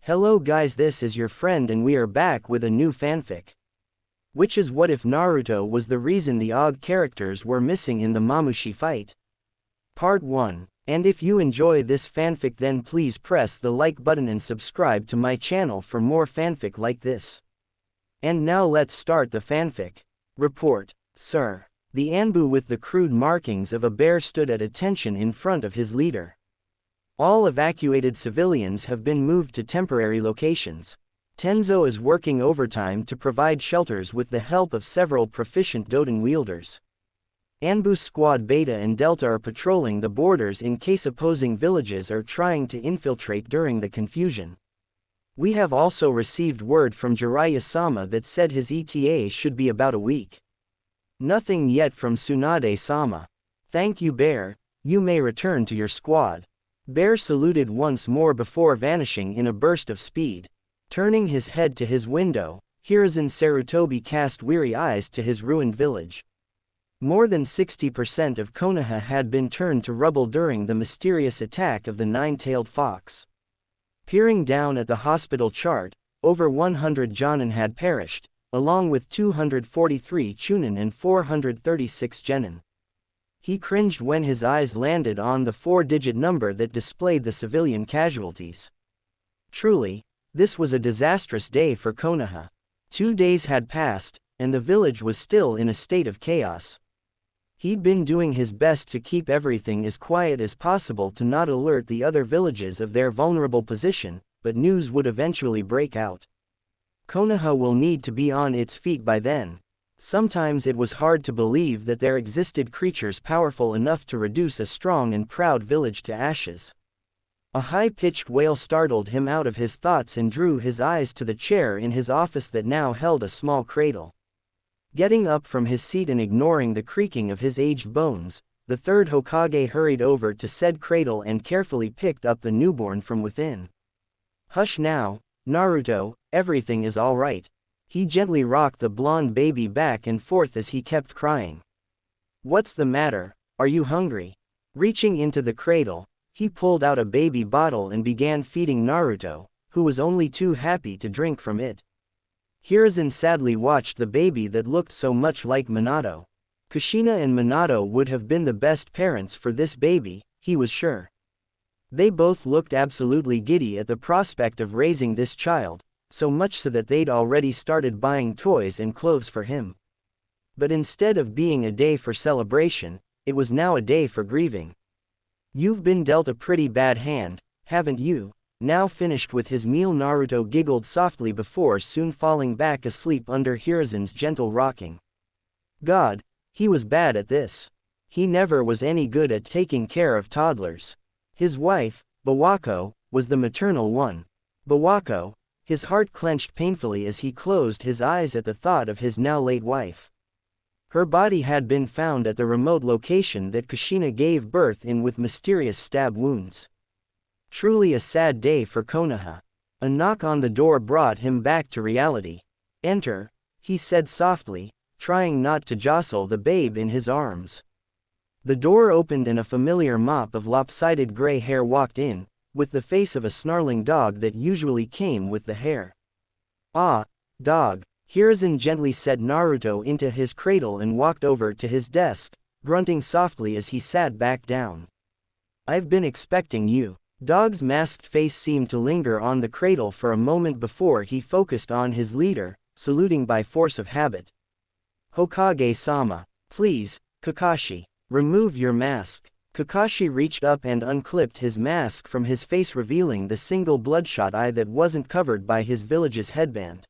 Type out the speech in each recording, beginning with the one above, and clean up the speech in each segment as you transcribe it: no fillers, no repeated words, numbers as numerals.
Hello guys, this is your friend and we are back with a new fanfic. Which is what if Naruto was the reason the OG characters were missing in the Mamushi fight? Part 1. And if you enjoy this fanfic then please press the like button and subscribe to my channel for more fanfic like this. And now let's start the fanfic. Report, Sir. The Anbu with the crude markings of a bear stood at attention in front of his leader. All evacuated civilians have been moved to temporary locations. Tenzo is working overtime to provide shelters with the help of several proficient Doden wielders. Anbu Squad Beta and Delta are patrolling the borders in case opposing villages are trying to infiltrate during the confusion. We have also received word from Jiraiya-sama that said his ETA should be about a week. Nothing yet from Tsunade-sama. Thank you Bear, you may return to your squad. Bear saluted once more before vanishing in a burst of speed. Turning his head to his window, Hiruzen Sarutobi cast weary eyes to his ruined village. More than 60% of Konoha had been turned to rubble during the mysterious attack of the nine-tailed fox. Peering down at the hospital chart, over 100 Jonin had perished, along with 243 Chunin and 436 Genin. He cringed when his eyes landed on the 4-digit number that displayed the civilian casualties. Truly, this was a disastrous day for Konoha. 2 days had passed, and the village was still in a state of chaos. He'd been doing his best to keep everything as quiet as possible to not alert the other villages of their vulnerable position, but news would eventually break out. Konoha will need to be on its feet by then. Sometimes it was hard to believe that there existed creatures powerful enough to reduce a strong and proud village to ashes. A high-pitched wail startled him out of his thoughts and drew his eyes to the chair in his office that now held a small cradle. Getting up from his seat and ignoring the creaking of his aged bones, the third Hokage hurried over to said cradle and carefully picked up the newborn from within. Hush now, Naruto, everything is all right. He gently rocked the blonde baby back and forth as he kept crying. What's the matter, are you hungry? Reaching into the cradle, he pulled out a baby bottle and began feeding Naruto, who was only too happy to drink from it. Hiruzen sadly watched the baby that looked so much like Minato. Kushina and Minato would have been the best parents for this baby, he was sure. They both looked absolutely giddy at the prospect of raising this child, so much so that they'd already started buying toys and clothes for him. But instead of being a day for celebration, it was now a day for grieving. You've been dealt a pretty bad hand, haven't you? Now finished with his meal, Naruto giggled softly before soon falling back asleep under Hiruzen's gentle rocking. God, he was bad at this. He never was any good at taking care of toddlers. His wife, Bawako, was the maternal one. Bawako, his heart clenched painfully as he closed his eyes at the thought of his now late wife. Her body had been found at the remote location that Kushina gave birth in with mysterious stab wounds. Truly a sad day for Konoha. A knock on the door brought him back to reality. Enter, he said softly, trying not to jostle the babe in his arms. The door opened and a familiar mop of lopsided gray hair walked in, with the face of a snarling dog that usually came with the hair. Ah, dog, Hiruzen gently said Naruto into his cradle and walked over to his desk, grunting softly as he sat back down. I've been expecting you. Dog's masked face seemed to linger on the cradle for a moment before he focused on his leader, saluting by force of habit. Hokage-sama, please, Kakashi, remove your mask. Kakashi reached up and unclipped his mask from his face, revealing the single bloodshot eye that wasn't covered by his village's headband.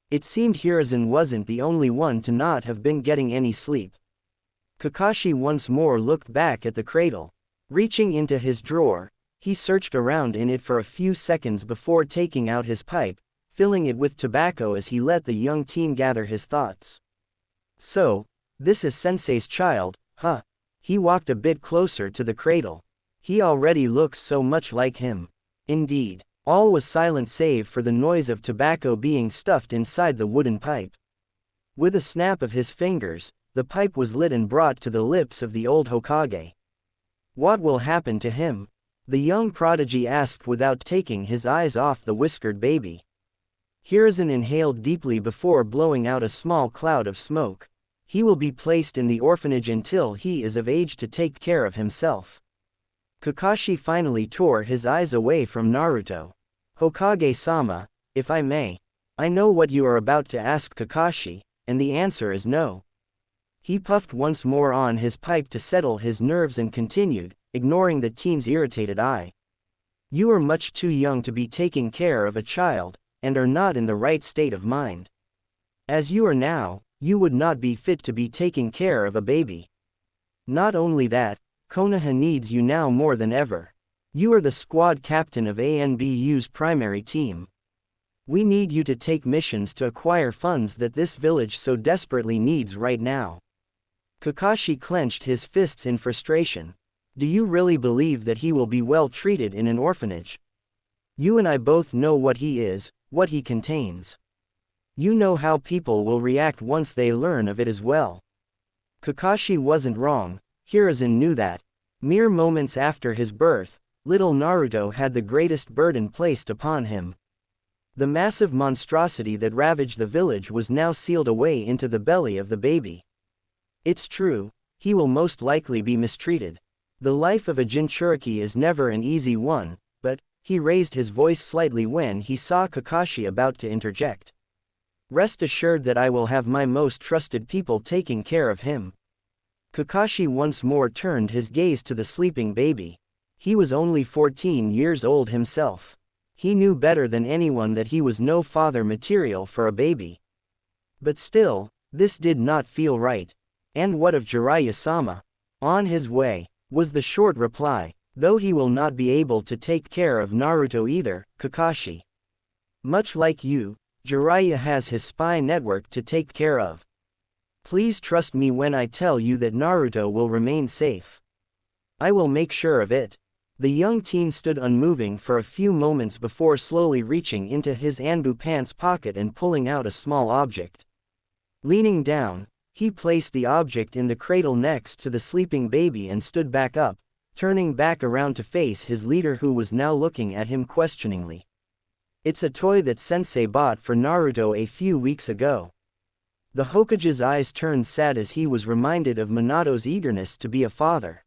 It seemed Hiruzen wasn't the only one to not have been getting any sleep. Kakashi once more looked back at the cradle. Reaching into his drawer, he searched around in it for a few seconds before taking out his pipe, filling it with tobacco as he let the young teen gather his thoughts. So, this is Sensei's child, huh? He walked a bit closer to the cradle. He already looks so much like him. Indeed, all was silent save for the noise of tobacco being stuffed inside the wooden pipe. With a snap of his fingers, the pipe was lit and brought to the lips of the old Hokage. What will happen to him? The young prodigy asked without taking his eyes off the whiskered baby. Hiruzen inhaled deeply before blowing out a small cloud of smoke. He will be placed in the orphanage until he is of age to take care of himself. Kakashi finally tore his eyes away from Naruto. Hokage-sama, if I may. I know what you are about to ask, Kakashi, and the answer is no. He puffed once more on his pipe to settle his nerves and continued, ignoring the teen's irritated eye. You are much too young to be taking care of a child, and are not in the right state of mind. As you are now, you would not be fit to be taking care of a baby. Not only that, Konoha needs you now more than ever. You are the squad captain of ANBU's primary team. We need you to take missions to acquire funds that this village so desperately needs right now. Kakashi clenched his fists in frustration. Do you really believe that he will be well treated in an orphanage? You and I both know what he is, what he contains. You know how people will react once they learn of it as well. Kakashi wasn't wrong. Hiruzen knew that. Mere moments after his birth, little Naruto had the greatest burden placed upon him. The massive monstrosity that ravaged the village was now sealed away into the belly of the baby. It's true, he will most likely be mistreated. The life of a Jinchuriki is never an easy one, but, he raised his voice slightly when he saw Kakashi about to interject. Rest assured that I will have my most trusted people taking care of him. Kakashi once more turned his gaze to the sleeping baby. He was only 14 years old himself. He knew better than anyone that he was no father material for a baby. But still, this did not feel right. And what of Jiraiya-sama? On his way, was the short reply, though he will not be able to take care of Naruto either, Kakashi. Much like you, Jiraiya has his spy network to take care of. Please trust me when I tell you that Naruto will remain safe. I will make sure of it. The young teen stood unmoving for a few moments before slowly reaching into his Anbu pants pocket and pulling out a small object. Leaning down, he placed the object in the cradle next to the sleeping baby and stood back up, turning back around to face his leader who was now looking at him questioningly. It's a toy that Sensei bought for Naruto a few weeks ago. The Hokage's eyes turned sad as he was reminded of Minato's eagerness to be a father.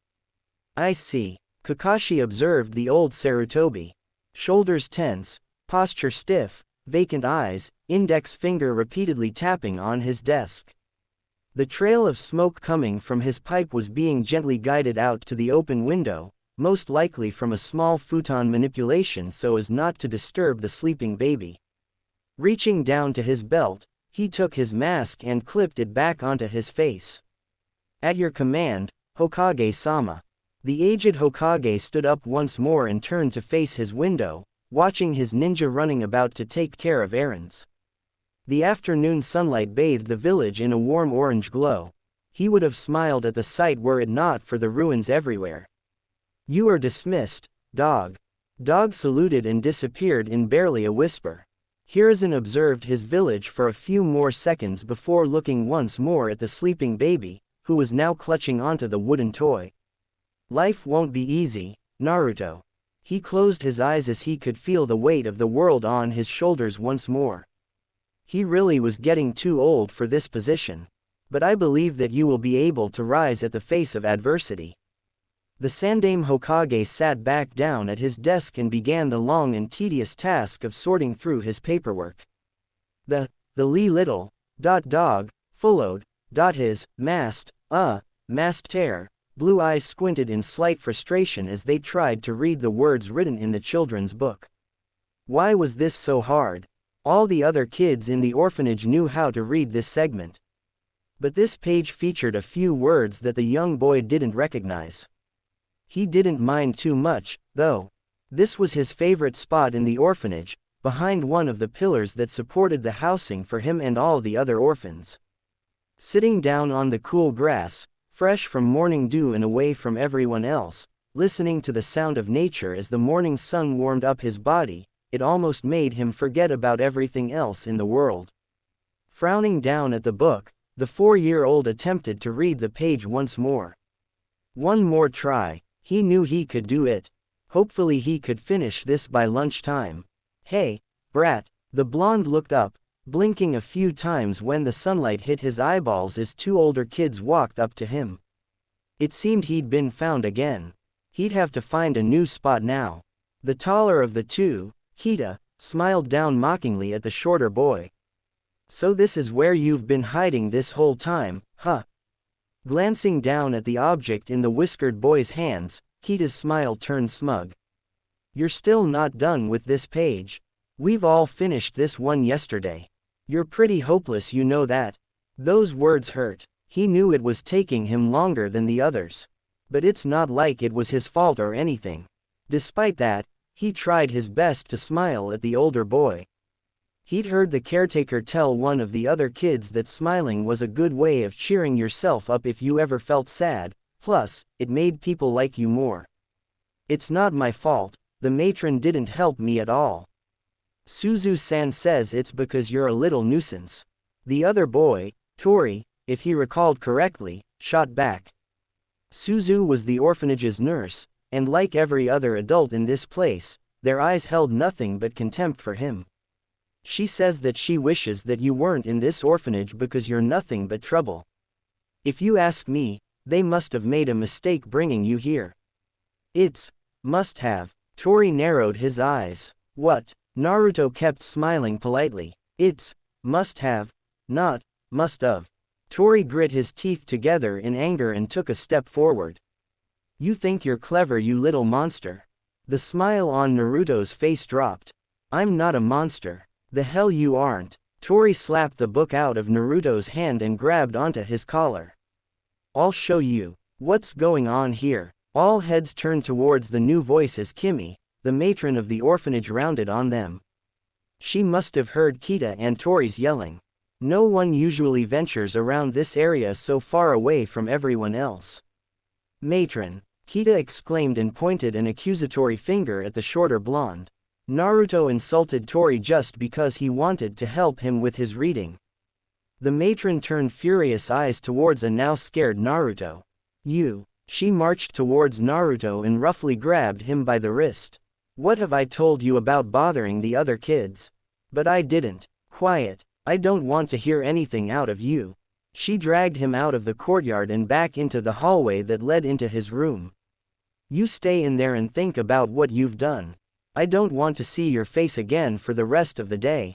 I see, Kakashi observed the old Sarutobi. Shoulders tense, posture stiff, vacant eyes, index finger repeatedly tapping on his desk. The trail of smoke coming from his pipe was being gently guided out to the open window, most likely from a small futon manipulation so as not to disturb the sleeping baby. Reaching down to his belt, he took his mask and clipped it back onto his face. At your command, Hokage-sama. The aged Hokage stood up once more and turned to face his window, watching his ninja running about to take care of errands. The afternoon sunlight bathed the village in a warm orange glow. He would have smiled at the sight were it not for the ruins everywhere. You are dismissed, dog. Dog saluted and disappeared in barely a whisper. Hiruzen observed his village for a few more seconds before looking once more at the sleeping baby, who was now clutching onto the wooden toy. Life won't be easy, Naruto. He closed his eyes as he could feel the weight of the world on his shoulders once more. He really was getting too old for this position. But I believe that you will be able to rise at the face of adversity. The Sandaime Hokage sat back down at his desk and began the long and tedious task of sorting through his paperwork. The little, dog, followed, his, masked tear, blue eyes squinted in slight frustration as they tried to read the words written in the children's book. Why was this so hard? All the other kids in the orphanage knew how to read this segment. But this page featured a few words that the young boy didn't recognize. He didn't mind too much, though. This was his favorite spot in the orphanage, behind one of the pillars that supported the housing for him and all the other orphans. Sitting down on the cool grass, fresh from morning dew and away from everyone else, listening to the sound of nature as the morning sun warmed up his body, it almost made him forget about everything else in the world. Frowning down at the book, the 4-year-old attempted to read the page once more. One more try, he knew he could do it. Hopefully he could finish this by lunchtime. Hey, brat, the blonde looked up, blinking a few times when the sunlight hit his eyeballs as two older kids walked up to him. It seemed he'd been found again. He'd have to find a new spot now. The taller of the two, Kita, smiled down mockingly at the shorter boy. So this is where you've been hiding this whole time, huh? Glancing down at the object in the whiskered boy's hands, Kita's smile turned smug. You're still not done with this page. We've all finished this one yesterday. You're pretty hopeless, you know that. Those words hurt. He knew it was taking him longer than the others. But it's not like it was his fault or anything. Despite that, he tried his best to smile at the older boy. He'd heard the caretaker tell one of the other kids that smiling was a good way of cheering yourself up if you ever felt sad, plus, it made people like you more. It's not my fault, the matron didn't help me at all. Suzu-san says it's because you're a little nuisance. The other boy, Tori, if he recalled correctly, shot back. Suzu was the orphanage's nurse, and like every other adult in this place, their eyes held nothing but contempt for him. She says that she wishes that you weren't in this orphanage because you're nothing but trouble. If you ask me, they must have made a mistake bringing you here. It's, must have. Tori narrowed his eyes. What? Naruto kept smiling politely. It's, must have, not, must have. Tori grit his teeth together in anger and took a step forward. You think you're clever, you little monster. The smile on Naruto's face dropped. I'm not a monster. The hell you aren't. Tori slapped the book out of Naruto's hand and grabbed onto his collar. I'll show you. What's going on here? All heads turned towards the new voice as Kimi, the matron of the orphanage, rounded on them. She must have heard Kita and Tori's yelling. No one usually ventures around this area so far away from everyone else. Matron, Kita exclaimed and pointed an accusatory finger at the shorter blonde. Naruto insulted Tori just because he wanted to help him with his reading. The matron turned furious eyes towards a now scared Naruto. You. She marched towards Naruto and roughly grabbed him by the wrist. What have I told you about bothering the other kids? But I didn't. Quiet. I don't want to hear anything out of you. She dragged him out of the courtyard and back into the hallway that led into his room. You stay in there and think about what you've done. I don't want to see your face again for the rest of the day.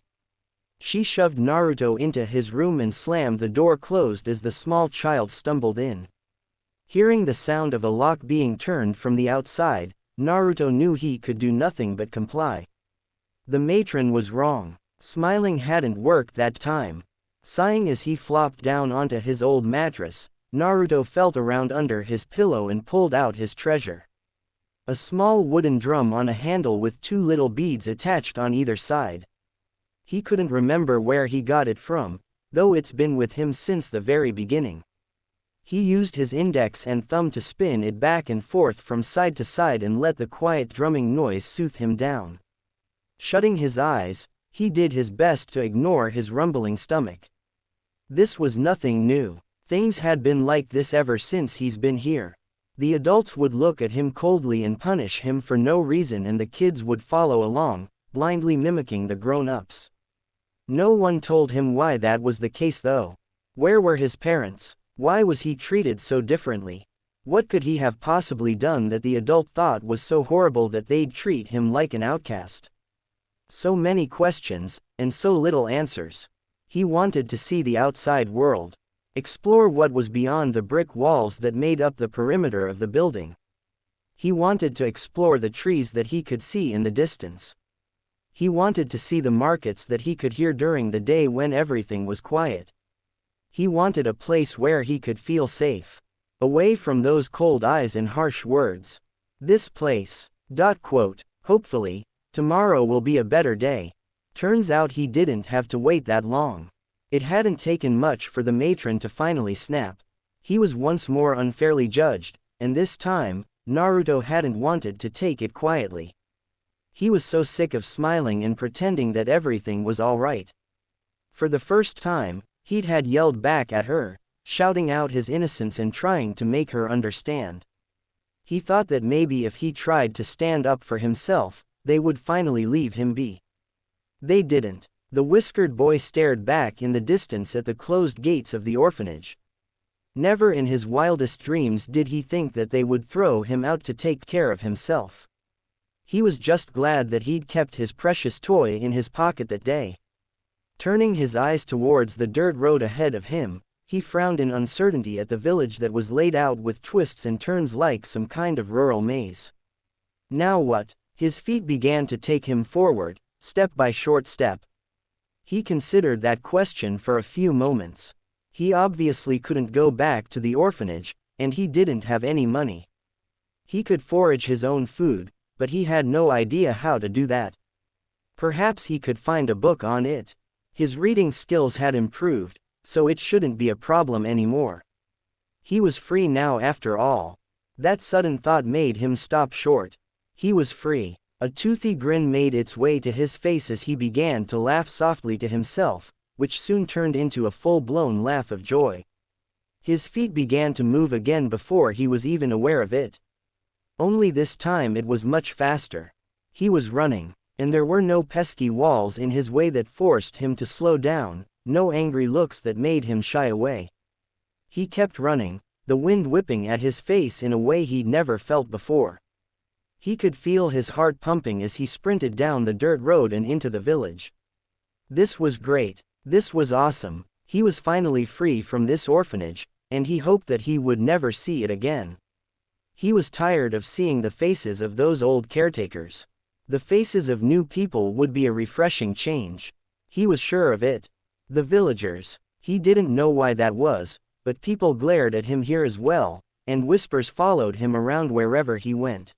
She shoved Naruto into his room and slammed the door closed as the small child stumbled in. Hearing the sound of a lock being turned from the outside, Naruto knew he could do nothing but comply. The matron was wrong. Smiling hadn't worked that time. Sighing as he flopped down onto his old mattress, Naruto felt around under his pillow and pulled out his treasure. A small wooden drum on a handle with two little beads attached on either side. He couldn't remember where he got it from, though it's been with him since the very beginning. He used his index and thumb to spin it back and forth from side to side and let the quiet drumming noise soothe him down. Shutting his eyes, he did his best to ignore his rumbling stomach. This was nothing new. Things had been like this ever since he's been here. The adults would look at him coldly and punish him for no reason, and the kids would follow along, blindly mimicking the grown-ups. No one told him why that was the case though. Where were his parents? Why was he treated so differently? What could he have possibly done that the adult thought was so horrible that they'd treat him like an outcast? So many questions, and so little answers. He wanted to see the outside world. Explore what was beyond the brick walls that made up the perimeter of the building. He wanted to explore the trees that he could see in the distance. He wanted to see the markets that he could hear during the day when everything was quiet. He wanted a place where he could feel safe. Away from those cold eyes and harsh words. This place. Hopefully, tomorrow will be a better day. Turns out he didn't have to wait that long. It hadn't taken much for the matron to finally snap. He was once more unfairly judged, and this time, Naruto hadn't wanted to take it quietly. He was so sick of smiling and pretending that everything was all right. For the first time, he'd had yelled back at her, shouting out his innocence and trying to make her understand. He thought that maybe if he tried to stand up for himself, they would finally leave him be. They didn't. The whiskered boy stared back in the distance at the closed gates of the orphanage. Never in his wildest dreams did he think that they would throw him out to take care of himself. He was just glad that he'd kept his precious toy in his pocket that day. Turning his eyes towards the dirt road ahead of him, he frowned in uncertainty at the village that was laid out with twists and turns like some kind of rural maze. Now what? His feet began to take him forward, step by short step. He considered that question for a few moments. He obviously couldn't go back to the orphanage, and he didn't have any money. He could forage his own food, but he had no idea how to do that. Perhaps he could find a book on it. His reading skills had improved, so it shouldn't be a problem anymore. He was free now after all. That sudden thought made him stop short. He was free. A toothy grin made its way to his face as he began to laugh softly to himself, which soon turned into a full-blown laugh of joy. His feet began to move again before he was even aware of it. Only this time it was much faster. He was running, and there were no pesky walls in his way that forced him to slow down, no angry looks that made him shy away. He kept running, the wind whipping at his face in a way he'd never felt before. He could feel his heart pumping as he sprinted down the dirt road and into the village. This was great. This was awesome. He was finally free from this orphanage, and he hoped that he would never see it again. He was tired of seeing the faces of those old caretakers. The faces of new people would be a refreshing change. He was sure of it. The villagers. He didn't know why that was, but people glared at him here as well, and whispers followed him around wherever he went.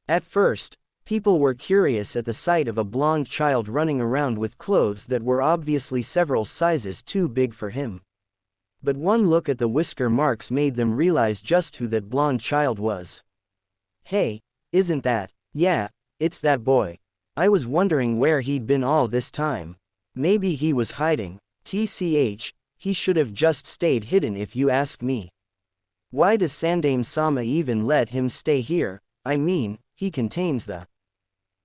At first, people were curious at the sight of a blonde child running around with clothes that were obviously several sizes too big for him. But one look at the whisker marks made them realize just who that blonde child was. Hey, isn't that? Yeah, it's that boy. I was wondering where he'd been all this time. Maybe he was hiding. TCH, he should have just stayed hidden if you ask me. Why does Sandaime-sama even let him stay here? I mean, he contains the...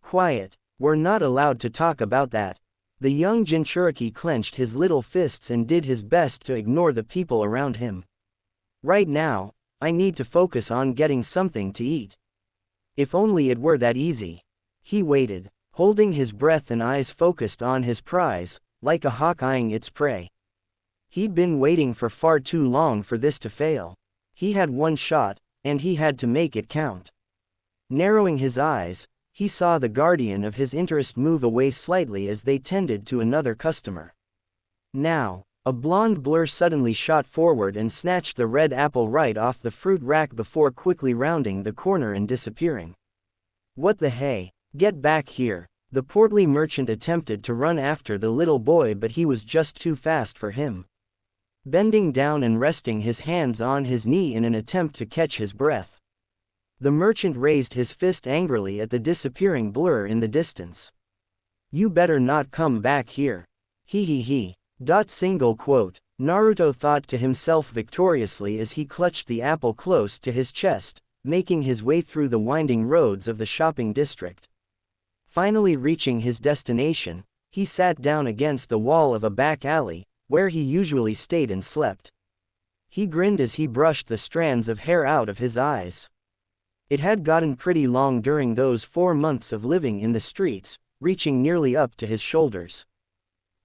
Quiet. We're not allowed to talk about that. The young Jinchuriki clenched his little fists and did his best to ignore the people around him. Right now, I need to focus on getting something to eat. If only it were that easy. He waited, holding his breath and eyes focused on his prize, like a hawk eyeing its prey. He'd been waiting for far too long for this to fail. He had one shot, and he had to make it count. Narrowing his eyes, he saw the guardian of his interest move away slightly as they tended to another customer. Now, a blonde blur suddenly shot forward and snatched the red apple right off the fruit rack before quickly rounding the corner and disappearing. What the hey? Get back here! The portly merchant attempted to run after the little boy, but he was just too fast for him. Bending down and resting his hands on his knee in an attempt to catch his breath, the merchant raised his fist angrily at the disappearing blur in the distance. You better not come back here. He. Single quote. Naruto thought to himself victoriously as he clutched the apple close to his chest, making his way through the winding roads of the shopping district. Finally reaching his destination, he sat down against the wall of a back alley, where he usually stayed and slept. He grinned as he brushed the strands of hair out of his eyes. It had gotten pretty long during those 4 months of living in the streets, reaching nearly up to his shoulders.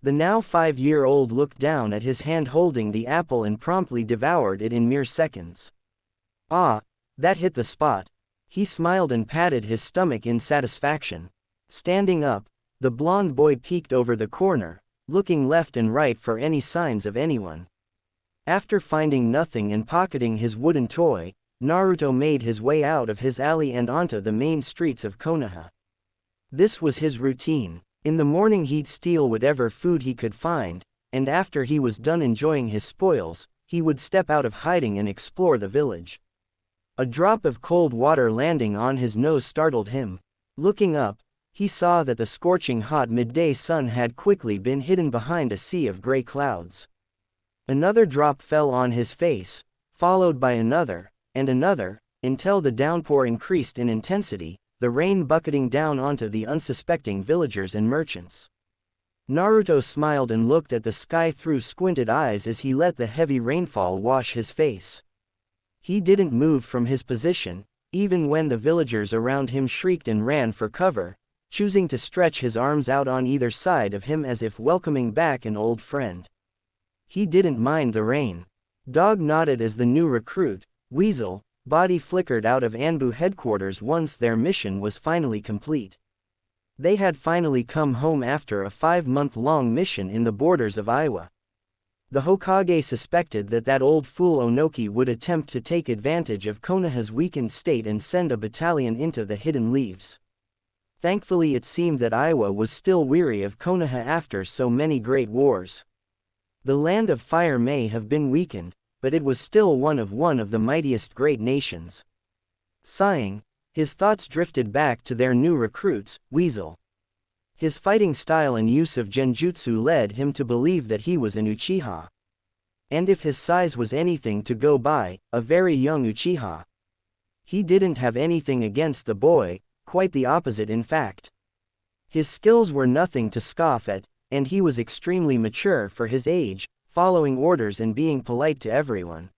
The now 5-year-old looked down at his hand holding the apple and promptly devoured it in mere seconds. Ah, that hit the spot. He smiled and patted his stomach in satisfaction. Standing up, the blonde boy peeked over the corner, looking left and right for any signs of anyone. After finding nothing and pocketing his wooden toy, Naruto made his way out of his alley and onto the main streets of Konoha. This was his routine. In the morning he'd steal whatever food he could find, and after he was done enjoying his spoils, he would step out of hiding and explore the village. A drop of cold water landing on his nose startled him. Looking up, he saw that the scorching hot midday sun had quickly been hidden behind a sea of gray clouds. Another drop fell on his face, followed by another, and another, until the downpour increased in intensity, the rain bucketing down onto the unsuspecting villagers and merchants. Naruto smiled and looked at the sky through squinted eyes as he let the heavy rainfall wash his face. He didn't move from his position, even when the villagers around him shrieked and ran for cover, choosing to stretch his arms out on either side of him as if welcoming back an old friend. He didn't mind the rain. Dog nodded as the new recruit, Weasel, body flickered out of Anbu headquarters once their mission was finally complete. They had finally come home after a 5-month-long mission in the borders of Iowa. The Hokage suspected that that old fool Onoki would attempt to take advantage of Konoha's weakened state and send a battalion into the Hidden Leaves. Thankfully it seemed that Iowa was still weary of Konoha after so many great wars. The land of fire may have been weakened, but it was still one of the mightiest great nations. Sighing, his thoughts drifted back to their new recruits, Weasel. His fighting style and use of genjutsu led him to believe that he was an Uchiha. And if his size was anything to go by, a very young Uchiha. He didn't have anything against the boy, quite the opposite in fact. His skills were nothing to scoff at, and he was extremely mature for his age, following orders and being polite to everyone.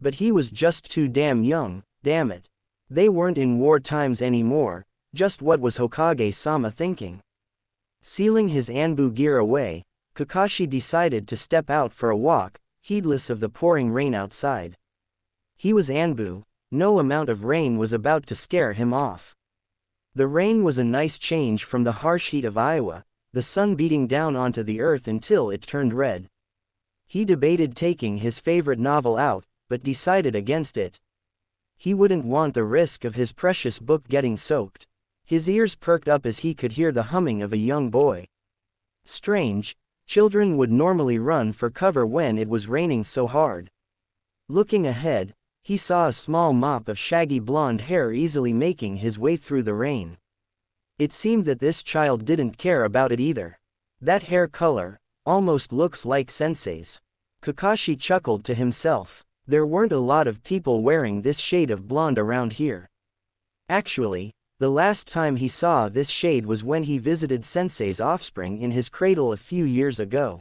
But he was just too damn young, damn it. They weren't in war times anymore. Just what was Hokage-sama thinking? Sealing his Anbu gear away, Kakashi decided to step out for a walk, heedless of the pouring rain outside. He was Anbu, no amount of rain was about to scare him off. The rain was a nice change from the harsh heat of Iowa, the sun beating down onto the earth until it turned red. He debated taking his favorite novel out, but decided against it. He wouldn't want the risk of his precious book getting soaked. His ears perked up as he could hear the humming of a young boy. Strange, children would normally run for cover when it was raining so hard. Looking ahead, he saw a small mop of shaggy blonde hair easily making his way through the rain. It seemed that this child didn't care about it either. That hair color almost looks like Sensei's. Kakashi chuckled to himself. There weren't a lot of people wearing this shade of blonde around here. Actually, the last time he saw this shade was when he visited Sensei's offspring in his cradle a few years ago.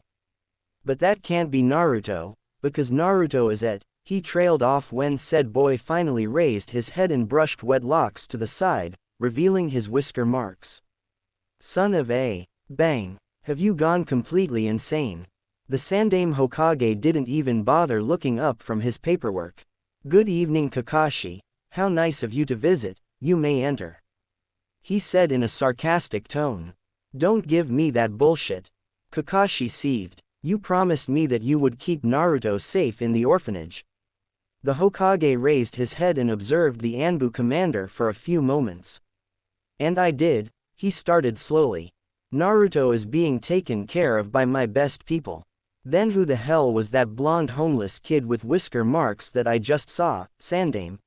But that can't be Naruto, because Naruto is at. He trailed off when said boy finally raised his head and brushed wet locks to the side, revealing his whisker marks. Son of a. Bang. Have you gone completely insane? The Sandaime Hokage didn't even bother looking up from his paperwork. Good evening Kakashi, how nice of you to visit, you may enter. He said in a sarcastic tone. Don't give me that bullshit. Kakashi seethed. You promised me that you would keep Naruto safe in the orphanage. The Hokage raised his head and observed the Anbu commander for a few moments. And I did, he started slowly. Naruto is being taken care of by my best people. Then who the hell was that blonde homeless kid with whisker marks that I just saw, Sandaime?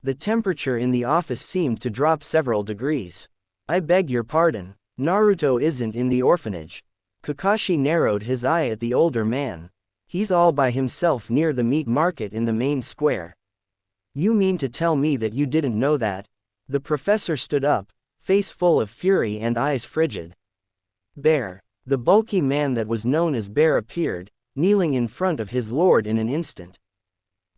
The temperature in the office seemed to drop several degrees. I beg your pardon, Naruto isn't in the orphanage. Kakashi narrowed his eye at the older man. He's all by himself near the meat market in the main square. You mean to tell me that you didn't know that? The professor stood up, face full of fury and eyes frigid. Bear. The bulky man that was known as Bear appeared, kneeling in front of his lord in an instant.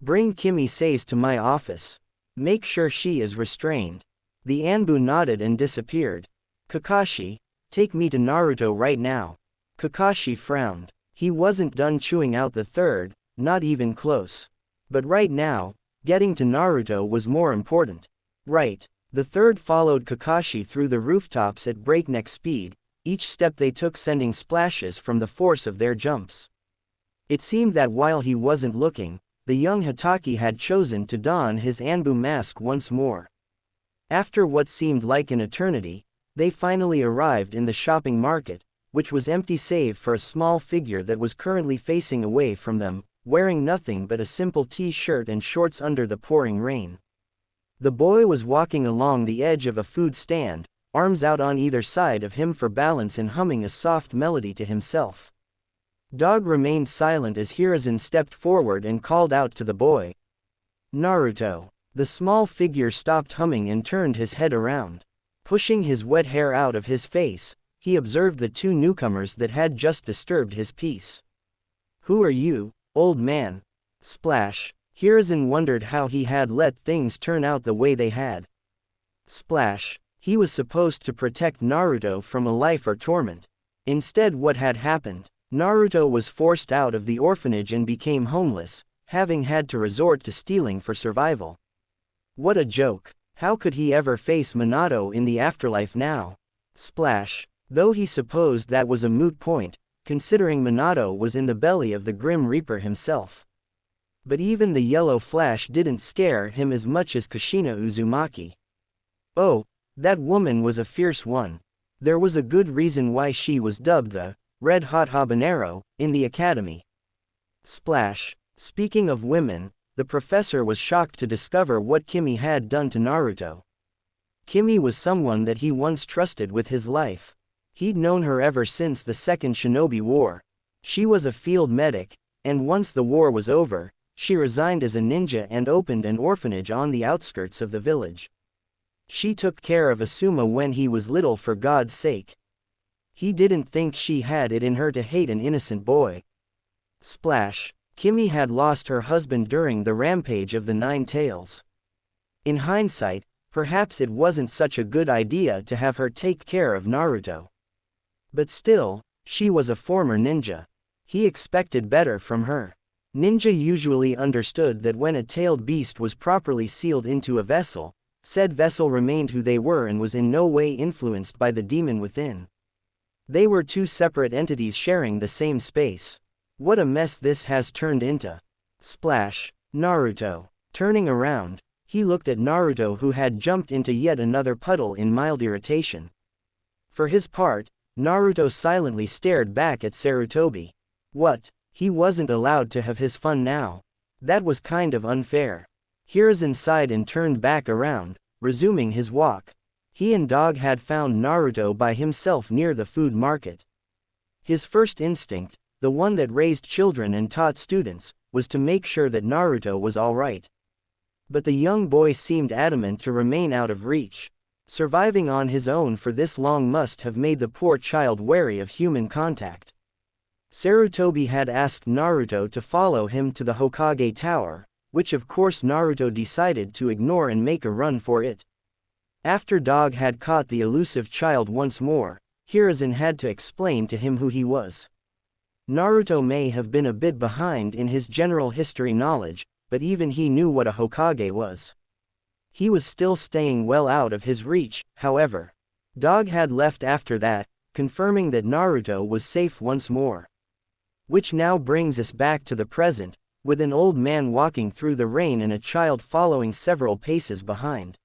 Bring Kimi-says to my office. Make sure she is restrained. The Anbu nodded and disappeared. Kakashi, take me to Naruto right now. Kakashi frowned. He wasn't done chewing out the third, not even close. But right now, getting to Naruto was more important. Right. The third followed Kakashi through the rooftops at breakneck speed, each step they took sending splashes from the force of their jumps. It seemed that while he wasn't looking, the young Hitaki had chosen to don his Anbu mask once more. After what seemed like an eternity, they finally arrived in the shopping market, which was empty save for a small figure that was currently facing away from them, wearing nothing but a simple t-shirt and shorts under the pouring rain. The boy was walking along the edge of a food stand, arms out on either side of him for balance and humming a soft melody to himself. Dog remained silent as Hiruzen stepped forward and called out to the boy. Naruto. The small figure stopped humming and turned his head around. Pushing his wet hair out of his face, he observed the two newcomers that had just disturbed his peace. "Who are you, old man?" Splash. Hiruzen wondered how he had let things turn out the way they had. Splash. He was supposed to protect Naruto from a life or torment. Instead, what had happened? Naruto was forced out of the orphanage and became homeless, having had to resort to stealing for survival. What a joke. How could he ever face Minato in the afterlife now? Splash. Though he supposed that was a moot point, considering Minato was in the belly of the Grim Reaper himself. But even the yellow flash didn't scare him as much as Kushina Uzumaki. Oh, that woman was a fierce one. There was a good reason why she was dubbed the Red Hot Habanero in the academy. Splash. Speaking of women, the professor was shocked to discover what Kimi had done to Naruto. Kimi was someone that he once trusted with his life. He'd known her ever since the Second Shinobi War. She was a field medic, and once the war was over, she resigned as a ninja and opened an orphanage on the outskirts of the village. She took care of Asuma when he was little for God's sake. He didn't think she had it in her to hate an innocent boy. Splash. Kimi had lost her husband during the rampage of the Nine Tails. In hindsight, perhaps it wasn't such a good idea to have her take care of Naruto. But still, she was a former ninja. He expected better from her. Ninja usually understood that when a tailed beast was properly sealed into a vessel, said vessel remained who they were and was in no way influenced by the demon within. They were two separate entities sharing the same space. What a mess this has turned into. Splash. Naruto. Turning around, he looked at Naruto, who had jumped into yet another puddle in mild irritation. For his part, Naruto silently stared back at Sarutobi. What? He wasn't allowed to have his fun now? That was kind of unfair. Hiruzen sighed and turned back around, resuming his walk. He and Dog had found Naruto by himself near the food market. His first instinct, the one that raised children and taught students, was to make sure that Naruto was alright. But the young boy seemed adamant to remain out of reach. Surviving on his own for this long must have made the poor child wary of human contact. Sarutobi had asked Naruto to follow him to the Hokage Tower, which of course Naruto decided to ignore and make a run for it. After Dog had caught the elusive child once more, Hiruzen had to explain to him who he was. Naruto may have been a bit behind in his general history knowledge, but even he knew what a Hokage was. He was still staying well out of his reach, however. Dog had left after that, confirming that Naruto was safe once more. Which now brings us back to the present, with an old man walking through the rain and a child following several paces behind.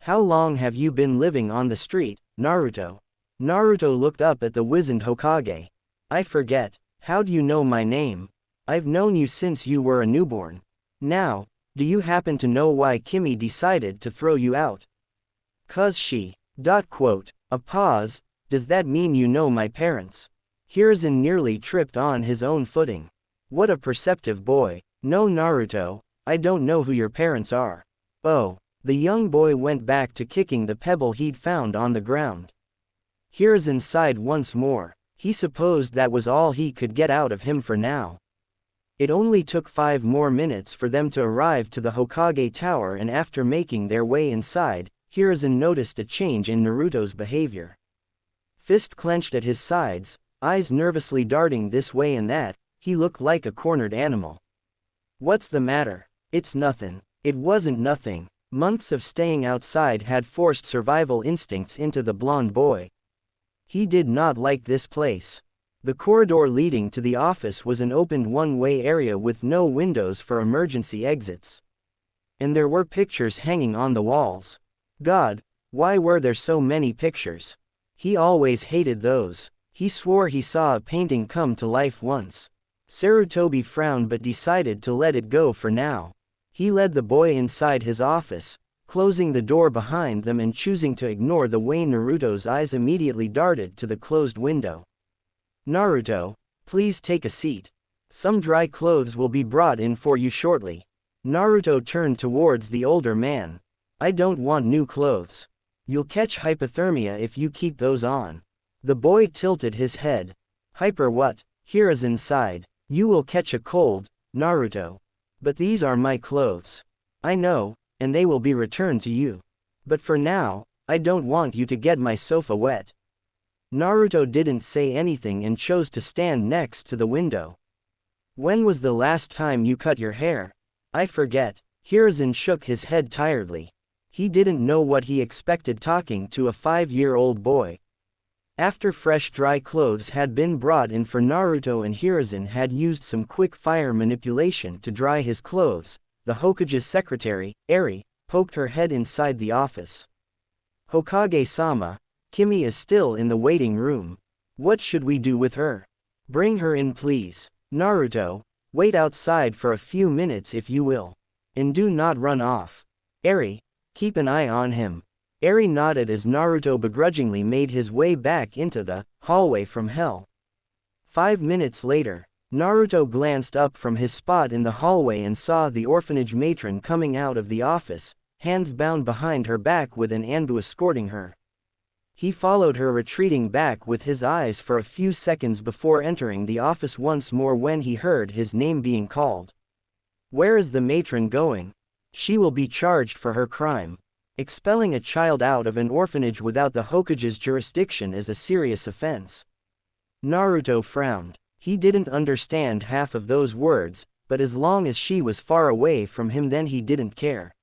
"How long have you been living on the street, Naruto?" Naruto looked up at the wizened Hokage. "I forget. How do you know my name? I've known you since you were a newborn. Now, do you happen to know why Kimi decided to throw you out?" "'Cause she. A pause. "Does that mean you know my parents?" Hiruzen nearly tripped on his own footing. What a perceptive boy. "No, Naruto, I don't know who your parents are." "Oh." The young boy went back to kicking the pebble he'd found on the ground. Hiruzen sighed once more. He supposed that was all he could get out of him for now. It only took 5 more minutes for them to arrive to the Hokage Tower, and after making their way inside, Hiruzen noticed a change in Naruto's behavior. Fist clenched at his sides, eyes nervously darting this way and that, he looked like a cornered animal. "What's the matter?" "It's nothing." It wasn't nothing. Months of staying outside had forced survival instincts into the blonde boy. He did not like this place. The corridor leading to the office was an open one-way area with no windows for emergency exits. And there were pictures hanging on the walls. God, why were there so many pictures? He always hated those. He swore he saw a painting come to life once. Sarutobi frowned but decided to let it go for now. He led the boy inside his office, closing the door behind them and choosing to ignore the way Naruto's eyes immediately darted to the closed window. "Naruto, please take a seat. Some dry clothes will be brought in for you shortly." Naruto turned towards the older man. I don't want new clothes. You'll catch hypothermia if you keep those on. The boy tilted his head. Hyper what? Hiruzen sighed. You will catch a cold, Naruto. But these are my clothes. I know, and they will be returned to you. But for now, I don't want you to get my sofa wet. Naruto didn't say anything and chose to stand next to the window. When was the last time you cut your hair? I forget. Hiruzen shook his head tiredly. He didn't know what he expected talking to a 5-year-old boy. After fresh dry clothes had been brought in for Naruto and Hiruzen had used some quick fire manipulation to dry his clothes, the Hokage's secretary, Eri, poked her head inside the office. Hokage-sama, Kimi is still in the waiting room. What should we do with her? Bring her in please. Naruto, wait outside for a few minutes if you will. And do not run off. Eri, keep an eye on him. Eri nodded as Naruto begrudgingly made his way back into the hallway from hell. 5 minutes later, Naruto glanced up from his spot in the hallway and saw the orphanage matron coming out of the office, hands bound behind her back with an Anbu escorting her. He followed her retreating back with his eyes for a few seconds before entering the office once more when he heard his name being called. Where is the matron going? She will be charged for her crime. Expelling a child out of an orphanage without the Hokage's jurisdiction is a serious offense. Naruto frowned. He didn't understand half of those words, but as long as she was far away from him then he didn't care.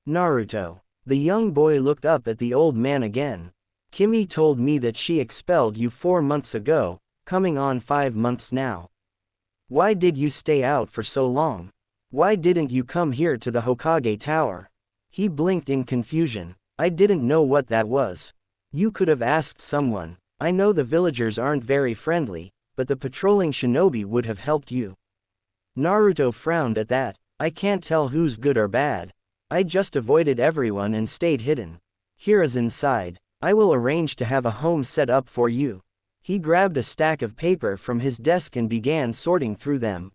Naruto. The young boy looked up at the old man again. Kimi told me that she expelled you 4 months ago, coming on 5 months now. Why did you stay out for so long? Why didn't you come here to the Hokage Tower? He blinked in confusion. I didn't know what that was. You could have asked someone. I know the villagers aren't very friendly, but the patrolling shinobi would have helped you. Naruto frowned at that. I can't tell who's good or bad. I just avoided everyone and stayed hidden. Hiruzen sighed. I will arrange to have a home set up for you. He grabbed a stack of paper from his desk and began sorting through them.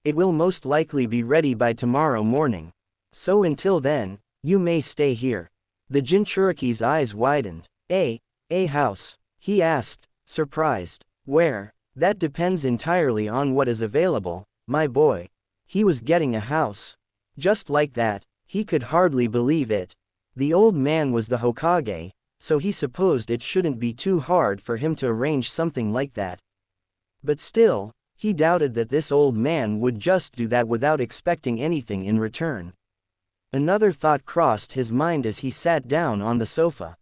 It will most likely be ready by tomorrow morning. So until then, you may stay here. The Jinchuriki's eyes widened. A house? He asked, surprised. Where? That depends entirely on what is available, my boy. He was getting a house. Just like that, he could hardly believe it. The old man was the Hokage, so he supposed it shouldn't be too hard for him to arrange something like that. But still, he doubted that this old man would just do that without expecting anything in return. Another thought crossed his mind as he sat down on the sofa.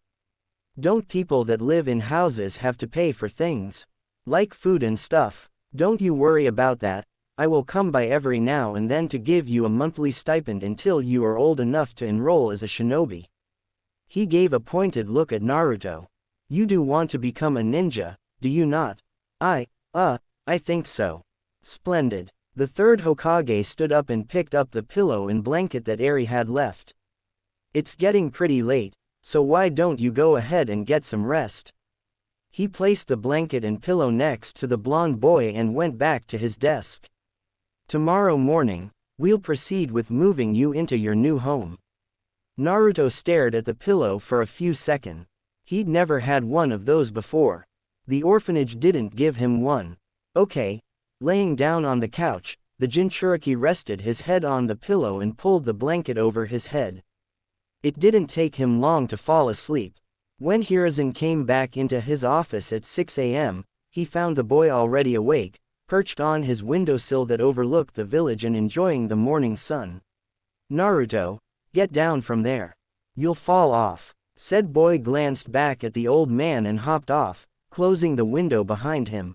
Don't people that live in houses have to pay for things? Like food and stuff? Don't you worry about that. I will come by every now and then to give you a monthly stipend until you are old enough to enroll as a shinobi. He gave a pointed look at Naruto. You do want to become a ninja, do you not? I think so. Splendid. The third Hokage stood up and picked up the pillow and blanket that Eri had left. It's getting pretty late, so why don't you go ahead and get some rest? He placed the blanket and pillow next to the blonde boy and went back to his desk. Tomorrow morning, we'll proceed with moving you into your new home. Naruto stared at the pillow for a few seconds. He'd never had one of those before. The orphanage didn't give him one. Okay. Laying down on the couch, the Jinchuriki rested his head on the pillow and pulled the blanket over his head. It didn't take him long to fall asleep. When Hiruzen came back into his office at 6 a.m., he found the boy already awake, perched on his windowsill that overlooked the village and enjoying the morning sun. Naruto, get down from there. You'll fall off. Said boy glanced back at the old man and hopped off, closing the window behind him.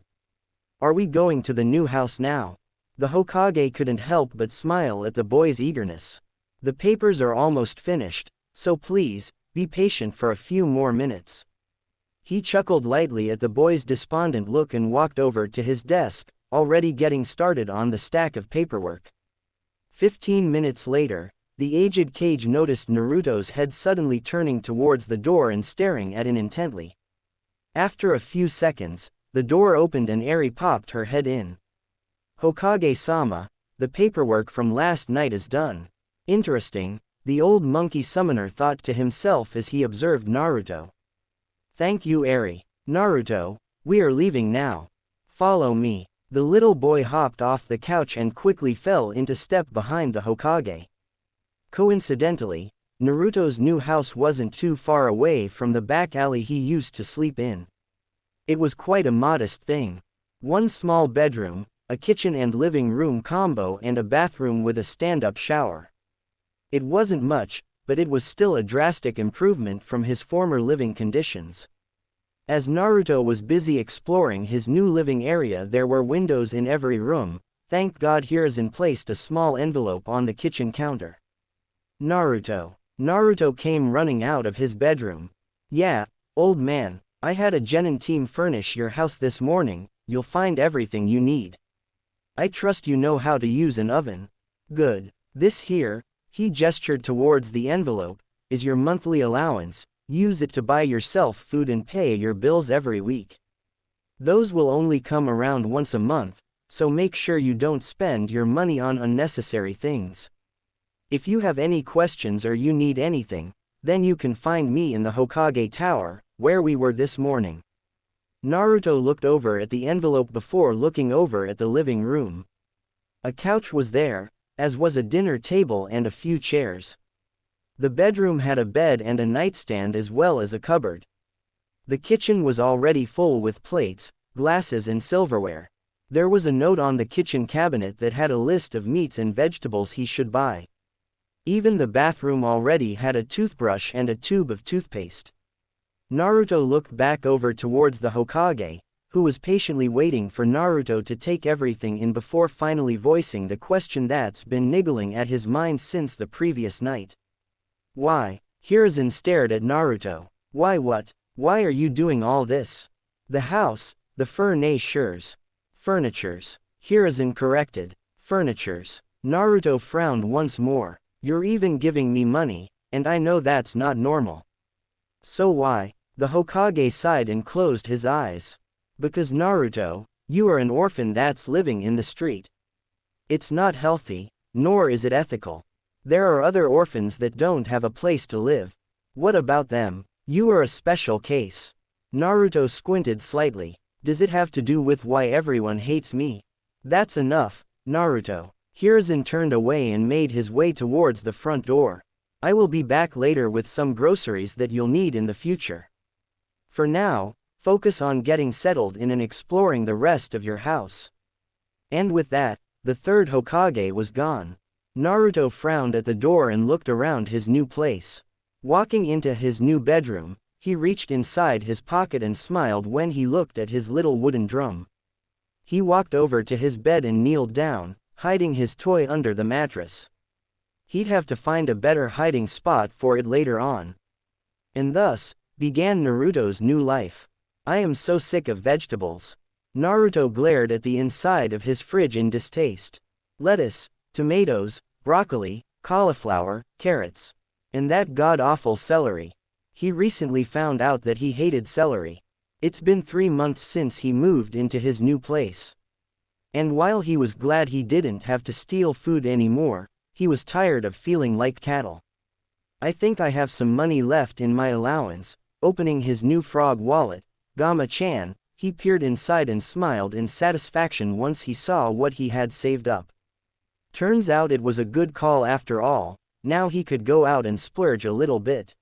Are we going to the new house now? The Hokage couldn't help but smile at the boy's eagerness. The papers are almost finished, so please, be patient for a few more minutes. He chuckled lightly at the boy's despondent look and walked over to his desk, already getting started on the stack of paperwork. 15 minutes later, the aged Kage noticed Naruto's head suddenly turning towards the door and staring at it intently. After a few seconds, the door opened and Eri popped her head in. Hokage-sama, the the paperwork from last night is done. Interesting, the old monkey summoner thought to himself as he observed Naruto. Thank you, Eri. Naruto, we are leaving now. Follow me. The little boy hopped off the couch and quickly fell into step behind the Hokage. Coincidentally, Naruto's new house wasn't too far away from the back alley he used to sleep in. It was quite a modest thing. One small bedroom, a kitchen and living room combo, and a bathroom with a stand-up shower. It wasn't much, but it was still a drastic improvement from his former living conditions. As Naruto was busy exploring his new living area, there were windows in every room. Thank God Hiruzen placed a small envelope on the kitchen counter. Naruto. Naruto came running out of his bedroom. Yeah, old man, I had a genin team furnish your house this morning. You'll find everything you need. I trust you know how to use an oven. Good. This here, he gestured towards the envelope, is your monthly allowance. Use it to buy yourself food and pay your bills every week. Those will only come around once a month, so make sure you don't spend your money on unnecessary things. If you have any questions or you need anything, then you can find me in the Hokage Tower, where we were this morning. Naruto looked over at the envelope before looking over at the living room. A couch was there, as was a dinner table and a few chairs. The bedroom had a bed and a nightstand as well as a cupboard. The kitchen was already full with plates, glasses and silverware. There was a note on the kitchen cabinet that had a list of meats and vegetables he should buy. Even the bathroom already had a toothbrush and a tube of toothpaste. Naruto looked back over towards the Hokage, who was patiently waiting for Naruto to take everything in before finally voicing the question that's been niggling at his mind since the previous night. Why? Hiruzen stared at Naruto. Why what? Why are you doing all this? The house, the furnitures. Furnitures. Hiruzen corrected. Furnitures. Naruto frowned once more. You're even giving me money, and I know that's not normal. So why? The Hokage sighed and closed his eyes. Because Naruto, you are an orphan that's living in the street. It's not healthy, nor is it ethical. There are other orphans that don't have a place to live. What about them? You are a special case. Naruto squinted slightly. Does it have to do with why everyone hates me? That's enough, Naruto. Hiruzen turned away and made his way towards the front door. I will be back later with some groceries that you'll need in the future. For now, focus on getting settled in and exploring the rest of your house. And with that, the third Hokage was gone. Naruto frowned at the door and looked around his new place. Walking into his new bedroom, he reached inside his pocket and smiled when he looked at his little wooden drum. He walked over to his bed and kneeled down, hiding his toy under the mattress. He'd have to find a better hiding spot for it later on. And thus, began Naruto's new life. I am so sick of vegetables. Naruto glared at the inside of his fridge in distaste. Lettuce, tomatoes, broccoli, cauliflower, carrots. And that god-awful celery. He recently found out that he hated celery. It's been 3 months since he moved into his new place. And while he was glad he didn't have to steal food anymore, he was tired of feeling like cattle. I think I have some money left in my allowance. Opening his new frog wallet, Gama-chan, he peered inside and smiled in satisfaction once he saw what he had saved up. Turns out it was a good call after all. Now he could go out and splurge a little bit.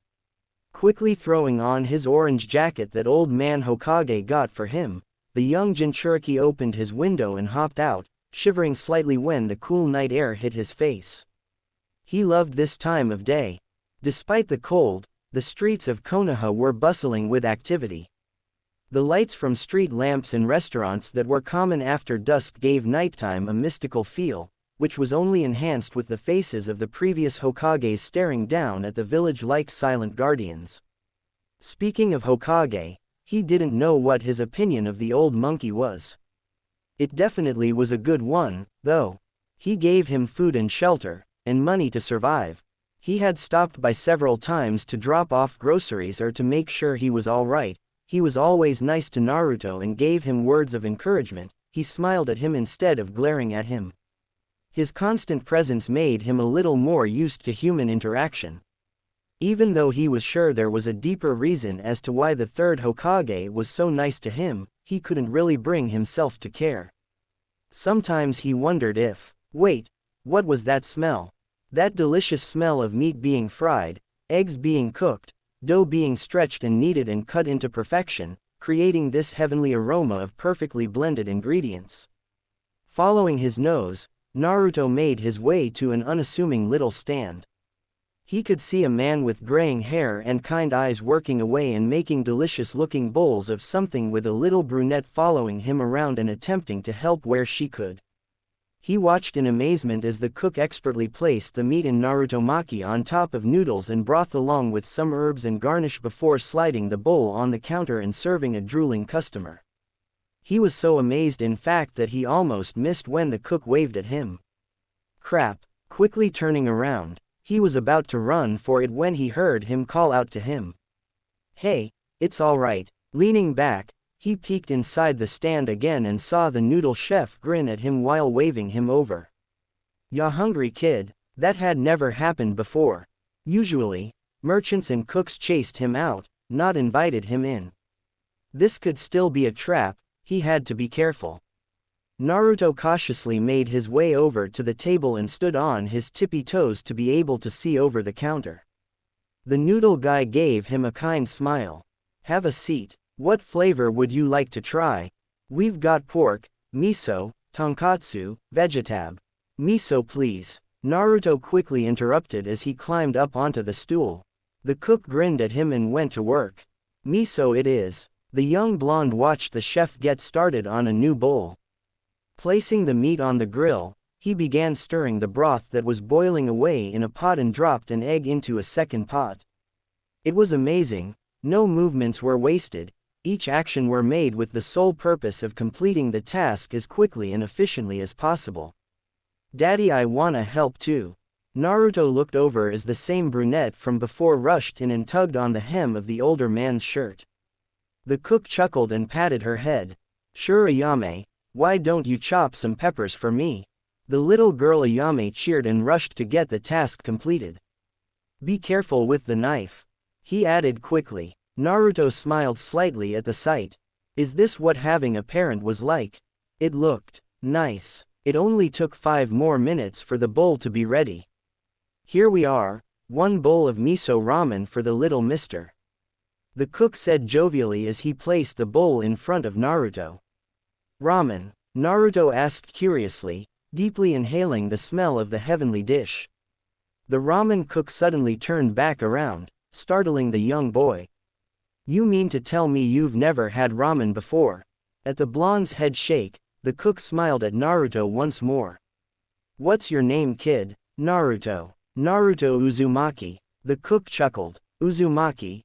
Quickly throwing on his orange jacket that old man Hokage got for him, the young Jinchuriki opened his window and hopped out, shivering slightly when the cool night air hit his face. He loved this time of day. Despite the cold, the streets of Konoha were bustling with activity. The lights from street lamps and restaurants that were common after dusk gave nighttime a mystical feel, which was only enhanced with the faces of the previous Hokages staring down at the village like silent guardians. Speaking of Hokage, he didn't know what his opinion of the old monkey was. It definitely was a good one, though. He gave him food and shelter, and money to survive. He had stopped by several times to drop off groceries or to make sure he was alright. He was always nice to Naruto and gave him words of encouragement. He smiled at him instead of glaring at him. His constant presence made him a little more used to human interaction. Even though he was sure there was a deeper reason as to why the third Hokage was so nice to him, he couldn't really bring himself to care. Sometimes he wondered if, wait, what was that smell? That delicious smell of meat being fried, eggs being cooked, dough being stretched and kneaded and cut into perfection, creating this heavenly aroma of perfectly blended ingredients. Following his nose, Naruto made his way to an unassuming little stand. He could see a man with graying hair and kind eyes working away and making delicious-looking bowls of something with a little brunette following him around and attempting to help where she could. He watched in amazement as the cook expertly placed the meat in Narutomaki on top of noodles and broth along with some herbs and garnish before sliding the bowl on the counter and serving a drooling customer. He was so amazed in fact that he almost missed when the cook waved at him. Crap! Quickly turning around, he was about to run for it when he heard him call out to him. Hey, it's all right. Leaning back, he peeked inside the stand again and saw the noodle chef grin at him while waving him over. Ya hungry kid? That had never happened before. Usually, merchants and cooks chased him out, not invited him in. This could still be a trap, he had to be careful. Naruto cautiously made his way over to the table and stood on his tippy toes to be able to see over the counter. The noodle guy gave him a kind smile. Have a seat. What flavor would you like to try? We've got pork, miso, tonkatsu, vegetab. Miso please. Naruto quickly interrupted as he climbed up onto the stool. The cook grinned at him and went to work. Miso it is. The young blonde watched the chef get started on a new bowl. Placing the meat on the grill, he began stirring the broth that was boiling away in a pot and dropped an egg into a second pot. It was amazing, no movements were wasted, each action were made with the sole purpose of completing the task as quickly and efficiently as possible. Daddy, I wanna help too. Naruto looked over as the same brunette from before rushed in and tugged on the hem of the older man's shirt. The cook chuckled and patted her head. Sure Ayame. Why don't you chop some peppers for me? The little girl Ayame cheered and rushed to get the task completed. Be careful with the knife, he added quickly. Naruto smiled slightly at the sight. Is this what having a parent was like? It looked nice. It only took 5 more minutes for the bowl to be ready. Here we are, 1 bowl of miso ramen for the little mister. The cook said jovially as he placed the bowl in front of Naruto. Ramen? Naruto asked curiously, deeply inhaling the smell of the heavenly dish. The ramen cook suddenly turned back around, startling the young boy. You mean to tell me you've never had ramen before? At the blonde's head shake, the cook smiled at Naruto once more. What's your name, kid? Naruto. Naruto Uzumaki. The cook chuckled. Uzumaki,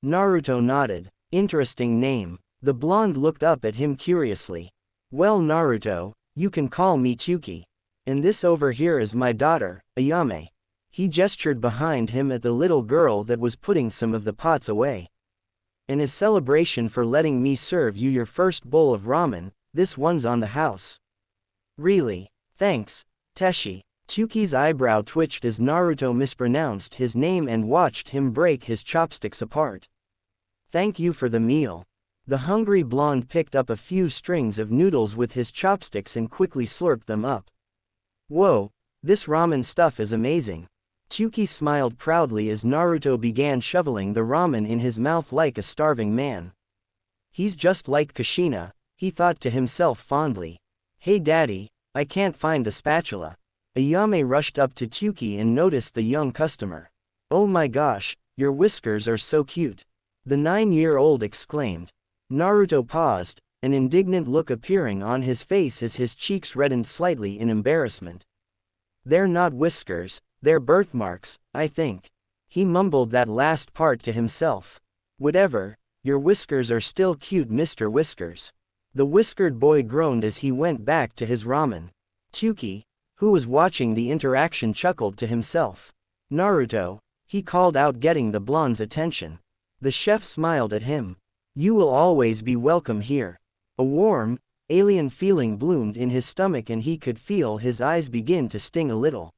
Naruto nodded. Interesting name. The blonde looked up at him curiously. Well Naruto, you can call me Tsuki. And this over here is my daughter, Ayame. He gestured behind him at the little girl that was putting some of the pots away. In his celebration for letting me serve you your first bowl of ramen, this one's on the house. Really? Thanks, Teshi. Tsuki's eyebrow twitched as Naruto mispronounced his name and watched him break his chopsticks apart. Thank you for the meal. The hungry blonde picked up a few strings of noodles with his chopsticks and quickly slurped them up. Whoa, this ramen stuff is amazing. Tsuki smiled proudly as Naruto began shoveling the ramen in his mouth like a starving man. He's just like Kushina, he thought to himself fondly. Hey daddy, I can't find the spatula. Ayame rushed up to Tsuki and noticed the young customer. Oh my gosh, your whiskers are so cute. The 9-year-old exclaimed. Naruto paused, an indignant look appearing on his face as his cheeks reddened slightly in embarrassment. They're not whiskers, they're birthmarks, I think. He mumbled that last part to himself. Whatever, your whiskers are still cute, Mr. Whiskers. The whiskered boy groaned as he went back to his ramen. Tsuki, who was watching the interaction, chuckled to himself. Naruto, he called out, getting the blonde's attention. The chef smiled at him. You will always be welcome here. A warm, Alien feeling bloomed in his stomach and he could feel his eyes begin to sting a little.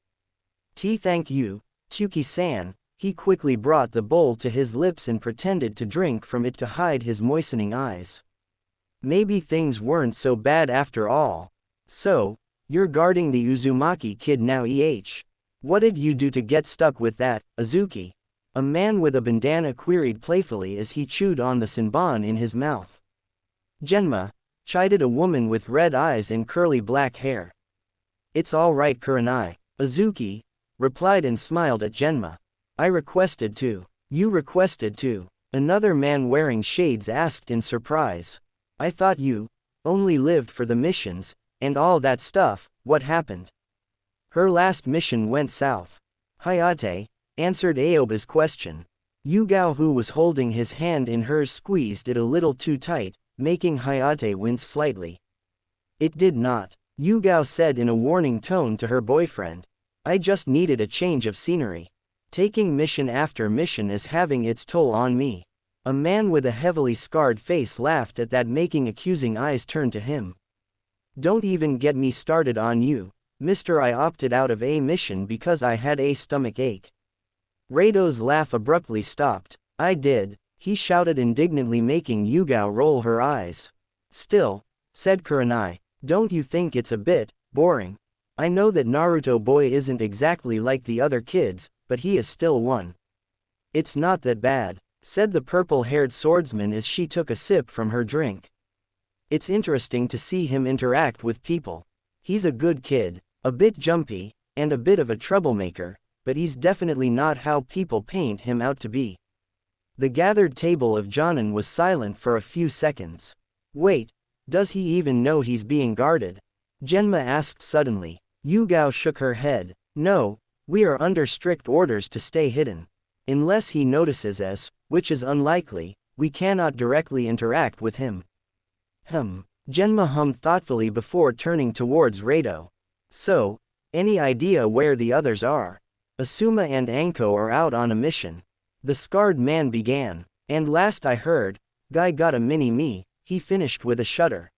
Thank you, Tsuki-san." He quickly brought the bowl to his lips and pretended to drink from it to hide his moistening eyes. Maybe things weren't so bad after all. "So, you're guarding the Uzumaki kid now, What did you do to get stuck with that, Azuki?" A man with a bandana queried playfully as he chewed on the senbon in his mouth. "Genma," chided a woman with red eyes and curly black hair. "It's all right, Kurenai," Azuki replied and smiled at Genma. "I requested to." "You requested to?" another man wearing shades asked in surprise. "I thought you only lived for the missions, and all that stuff. What happened?" "Her last mission went south," Hayate answered Aoba's question. Yugao, who was holding his hand in hers, squeezed it a little too tight, making Hayate wince slightly. "It did not," Yugao said in a warning tone to her boyfriend. "I just needed a change of scenery. Taking mission after mission is having its toll on me." A man with a heavily scarred face laughed at that, making accusing eyes turn to him. "Don't even get me started on you, mister. I opted out of a mission because I had a stomach ache." Reido's laugh abruptly stopped. "I did," he shouted indignantly, making Yugao roll her eyes. "Still," said Kurenai, "don't you think it's a bit boring? I know that Naruto boy isn't exactly like the other kids, but he is still one." "It's not that bad," said the purple-haired swordsman as she took a sip from her drink. "It's interesting to see him interact with people. He's a good kid, a bit jumpy, and a bit of a troublemaker, but he's definitely not how people paint him out to be." The gathered table of Jonin was silent for a few seconds. "Wait, does he even know he's being guarded?" Genma asked suddenly. Yugao shook her head. "No, we are under strict orders to stay hidden. Unless he notices us, which is unlikely, we cannot directly interact with him." Genma hummed thoughtfully before turning towards Reido. "So, any idea where the others are?" "Asuma and Anko are out on a mission," the scarred man began. "And last I heard, Guy got a mini-me," he finished with a shudder.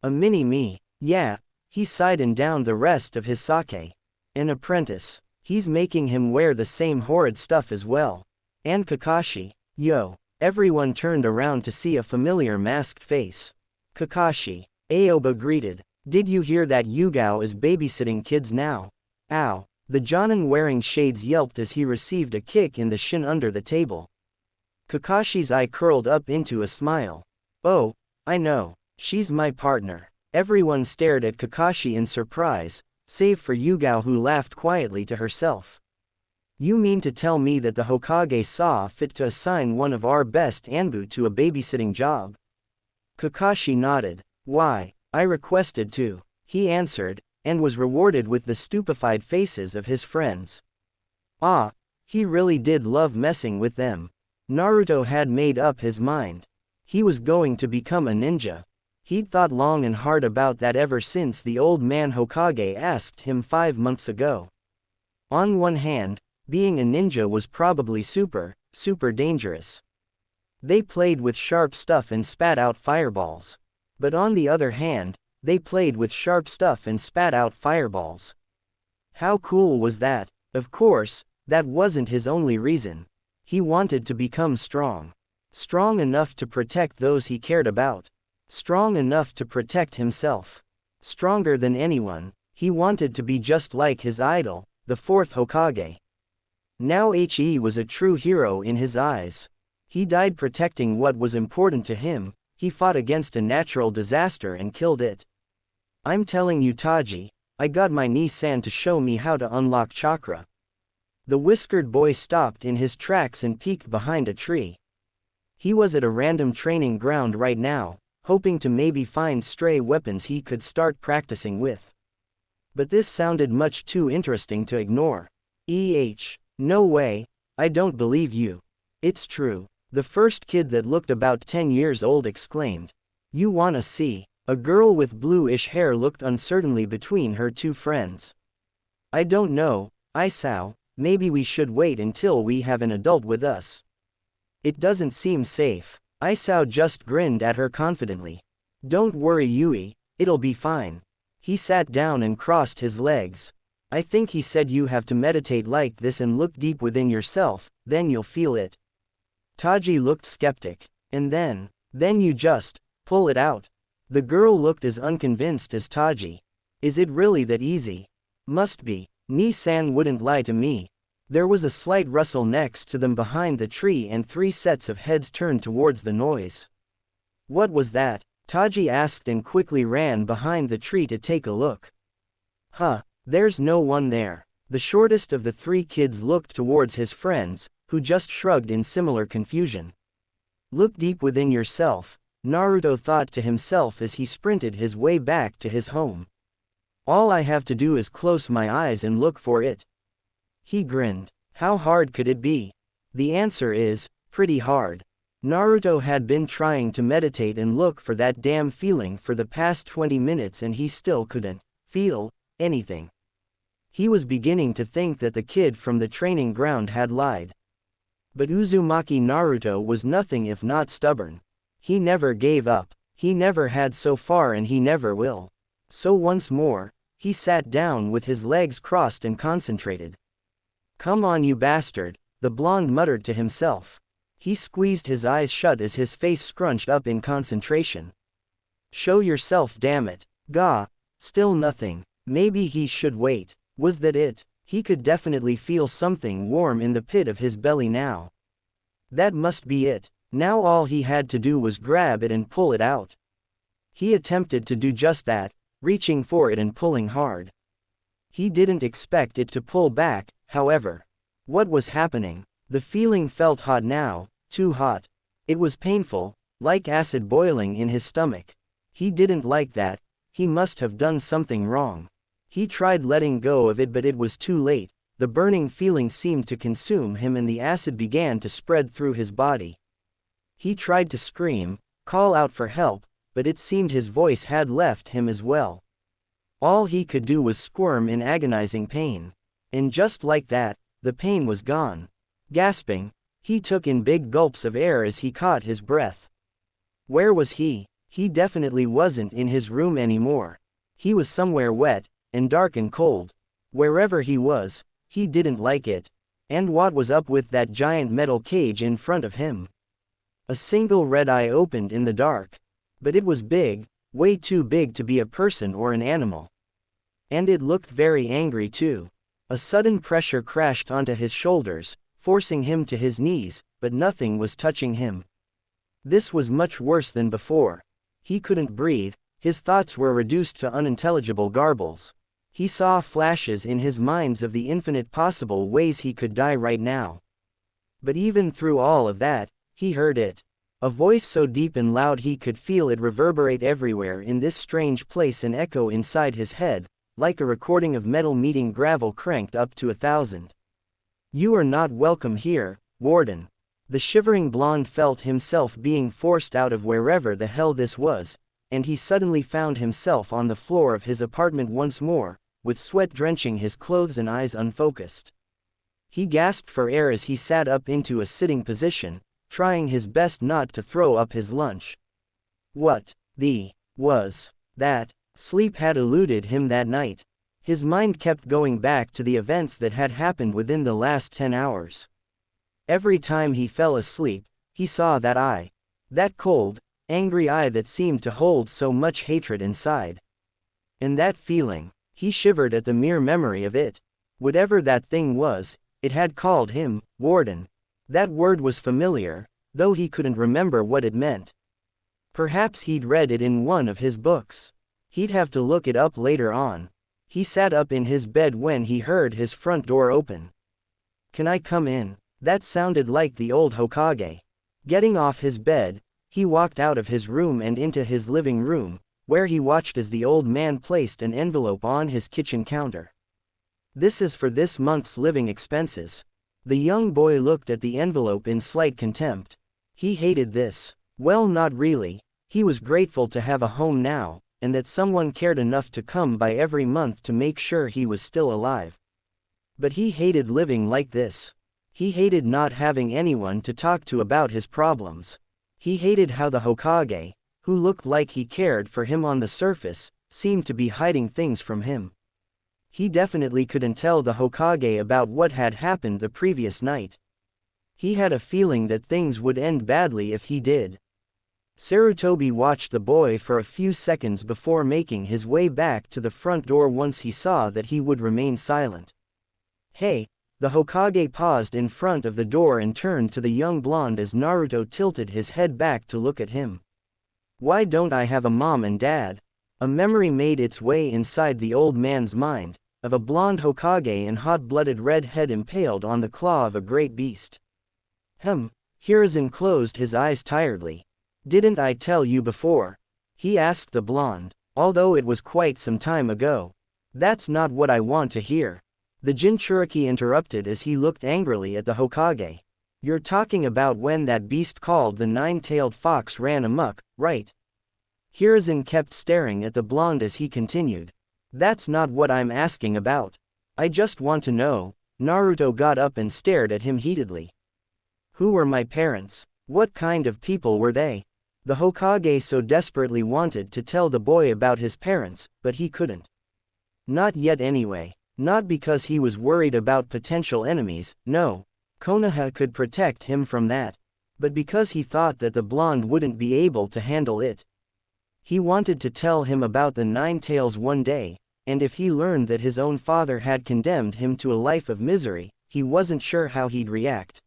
"A mini-me? Yeah," he sighed and downed the rest of his sake. "An apprentice. He's making him wear the same horrid stuff as well. And Kakashi." "Yo." Everyone turned around to see a familiar masked face. "Kakashi," Aoba greeted. "Did you hear that Yugao is babysitting kids now?" "Ow." The Jonin wearing shades yelped as he received a kick in the shin under the table. Kakashi's eye curled up into a smile. "Oh, I know. She's my partner." Everyone stared at Kakashi in surprise, save for Yugao, who laughed quietly to herself. "You mean to tell me that the Hokage saw fit to assign one of our best Anbu to a babysitting job?" Kakashi nodded. "Why, I requested to," he answered, and was rewarded with the stupefied faces of his friends. Ah, he really did love messing with them. Naruto had made up his mind. He was going to become a ninja. He'd thought long and hard about that ever since the old man Hokage asked him 5 months ago. On one hand, being a ninja was probably super dangerous. They played with sharp stuff and spat out fireballs. But on the other hand, they played with sharp stuff and spat out fireballs. How cool was that? Of course, that wasn't his only reason. He wanted to become strong. Strong enough to protect those he cared about. Strong enough to protect himself. Stronger than anyone. He wanted to be just like his idol, the 4th Hokage. Now he was a true hero in his eyes. He died protecting what was important to him. He fought against a natural disaster and killed it. I'm telling you, Taji, I got my Ni-san to show me how to unlock chakra. The whiskered boy stopped in his tracks and peeked behind a tree. He was at a random training ground right now, hoping to maybe find stray weapons he could start practicing with. But this sounded much too interesting to ignore. No way, I don't believe you. It's true, the first kid that looked about 10 years old exclaimed. You wanna see? A girl with bluish hair looked uncertainly between her two friends. I don't know, Isao, maybe we should wait until we have an adult with us. It doesn't seem safe. Isao just grinned at her confidently. Don't worry Yui, it'll be fine. He sat down and crossed his legs. I think he said you have to meditate like this and look deep within yourself, then you'll feel it. Taji looked skeptic. And then you just pull it out. The girl looked as unconvinced as Taji. Is it really that easy? Must be. Ni-san wouldn't lie to me. There was a slight rustle next to them behind the tree and 3 sets of heads turned towards the noise. What was that? Taji asked and quickly ran behind the tree to take a look. Huh, there's no one there. The shortest of the 3 kids looked towards his friends, who just shrugged in similar confusion. Look deep within yourself, Naruto thought to himself as he sprinted his way back to his home. All I have to do is close my eyes and look for it. He grinned. How hard could it be? The answer is, pretty hard. Naruto had been trying to meditate and look for that damn feeling for the past 20 minutes and he still couldn't feel anything. He was beginning to think that the kid from the training ground had lied. But Uzumaki Naruto was nothing if not stubborn. He never gave up. He never had so far and he never will. So once more, he sat down with his legs crossed and concentrated. Come on you bastard, the blonde muttered to himself. He squeezed his eyes shut as his face scrunched up in concentration. Show yourself damn it. Gah, still nothing. Maybe he should wait. Was that it? He could definitely feel something warm in the pit of his belly now. That must be it. Now all he had to do was grab it and pull it out. He attempted to do just that, reaching for it and pulling hard. He didn't expect it to pull back, however. What was happening? The feeling felt hot now, too hot. It was painful, like acid boiling in his stomach. He didn't like that. He must have done something wrong. He tried letting go of it but it was too late. The burning feeling seemed to consume him and the acid began to spread through his body. He tried to scream, call out for help, but it seemed his voice had left him as well. All he could do was squirm in agonizing pain. And just like that, the pain was gone. Gasping, he took in big gulps of air as he caught his breath. Where was he? He definitely wasn't in his room anymore. He was somewhere wet, and dark and cold. Wherever he was, he didn't like it. And what was up with that giant metal cage in front of him? A single red eye opened in the dark. But it was big, way too big to be a person or an animal. And it looked very angry too. A sudden pressure crashed onto his shoulders, forcing him to his knees, but nothing was touching him. This was much worse than before. He couldn't breathe, his thoughts were reduced to unintelligible garbles. He saw flashes in his minds of the infinite possible ways he could die right now. But even through all of that, he heard it. A voice so deep and loud he could feel it reverberate everywhere in this strange place and echo inside his head, like a recording of metal meeting gravel cranked up to 1,000. You are not welcome here, Warden. The shivering blonde felt himself being forced out of wherever the hell this was, and he suddenly found himself on the floor of his apartment once more, with sweat drenching his clothes and eyes unfocused. He gasped for air as he sat up into a sitting position, trying his best not to throw up his lunch. What the was that? Sleep had eluded him that night. His mind kept going back to the events that had happened within the last 10 hours. Every time he fell asleep, he saw that eye. That cold, angry eye that seemed to hold so much hatred inside. And that feeling, he shivered at the mere memory of it. Whatever that thing was, it had called him, Warden. That word was familiar, though he couldn't remember what it meant. Perhaps he'd read it in one of his books. He'd have to look it up later on. He sat up in his bed when he heard his front door open. Can I come in? That sounded like the old Hokage. Getting off his bed, he walked out of his room and into his living room, where he watched as the old man placed an envelope on his kitchen counter. This is for this month's living expenses. The young boy looked at the envelope in slight contempt. He hated this. Well, not really. He was grateful to have a home now, and that someone cared enough to come by every month to make sure he was still alive. But he hated living like this. He hated not having anyone to talk to about his problems. He hated how the Hokage, who looked like he cared for him on the surface, seemed to be hiding things from him. He definitely couldn't tell the Hokage about what had happened the previous night. He had a feeling that things would end badly if he did. Sarutobi watched the boy for a few seconds before making his way back to the front door once he saw that he would remain silent. "Hey!" The Hokage paused in front of the door and turned to the young blonde as Naruto tilted his head back to look at him. "Why don't I have a mom and dad?" A memory made its way inside the old man's mind, of a blonde Hokage and hot-blooded red head impaled on the claw of a great beast. Hiruzen closed his eyes tiredly. "Didn't I tell you before?" he asked the blonde, although it was quite some time ago. "That's not what I want to hear." The Jinchuriki interrupted as he looked angrily at the Hokage. "You're talking about when that beast called the Nine-Tailed Fox ran amok, right?" Hiruzen kept staring at the blonde as he continued. "That's not what I'm asking about. I just want to know." Naruto got up and stared at him heatedly. "Who were my parents? What kind of people were they?" The Hokage so desperately wanted to tell the boy about his parents, but he couldn't. Not yet anyway. Not because he was worried about potential enemies, no. Konoha could protect him from that. But because he thought that the blonde wouldn't be able to handle it. He wanted to tell him about the Nine Tails one day, and if he learned that his own father had condemned him to a life of misery, he wasn't sure how he'd react.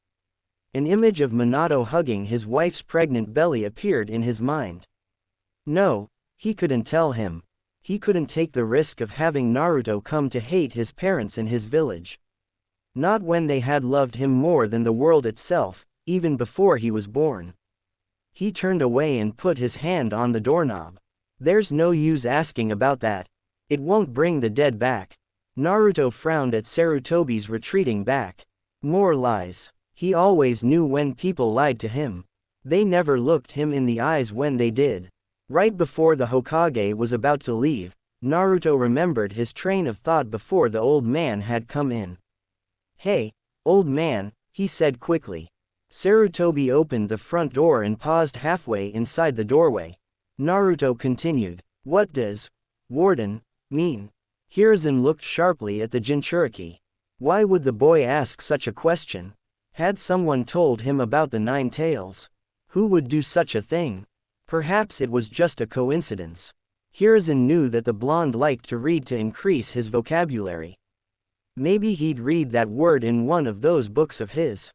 An image of Minato hugging his wife's pregnant belly appeared in his mind. No, he couldn't tell him. He couldn't take the risk of having Naruto come to hate his parents and his village. Not when they had loved him more than the world itself, even before he was born. He turned away and put his hand on the doorknob. "There's no use asking about that. It won't bring the dead back." Naruto frowned at Sarutobi's retreating back. More lies. He always knew when people lied to him. They never looked him in the eyes when they did. Right before the Hokage was about to leave, Naruto remembered his train of thought before the old man had come in. "Hey, old man," he said quickly. Sarutobi opened the front door and paused halfway inside the doorway. Naruto continued, "What does warden mean?" Hiruzen looked sharply at the Jinchuriki. Why would the boy ask such a question? Had someone told him about the Nine Tails? Who would do such a thing? Perhaps it was just a coincidence. Hiruzen knew that the blonde liked to read to increase his vocabulary. Maybe he'd read that word in one of those books of his.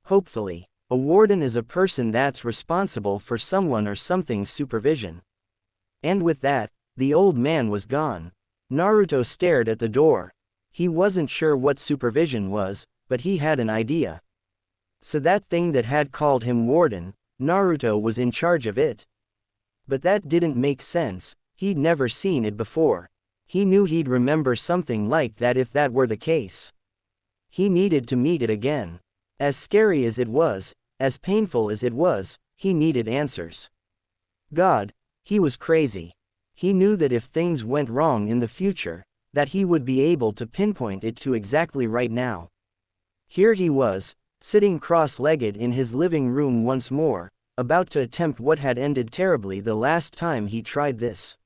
Hopefully, a warden is a person that's responsible for someone or something's supervision. And with that, the old man was gone. Naruto stared at the door. He wasn't sure what supervision was, but he had an idea. So that thing that had called him warden, Naruto was in charge of it. But that didn't make sense. He'd never seen it before. He knew he'd remember something like that if that were the case. He needed to meet it again. As scary as it was, as painful as it was, he needed answers. God, he was crazy. He knew that if things went wrong in the future, that he would be able to pinpoint it to exactly right now. Here he was, sitting cross-legged in his living room once more, about to attempt what had ended terribly the last time he tried this.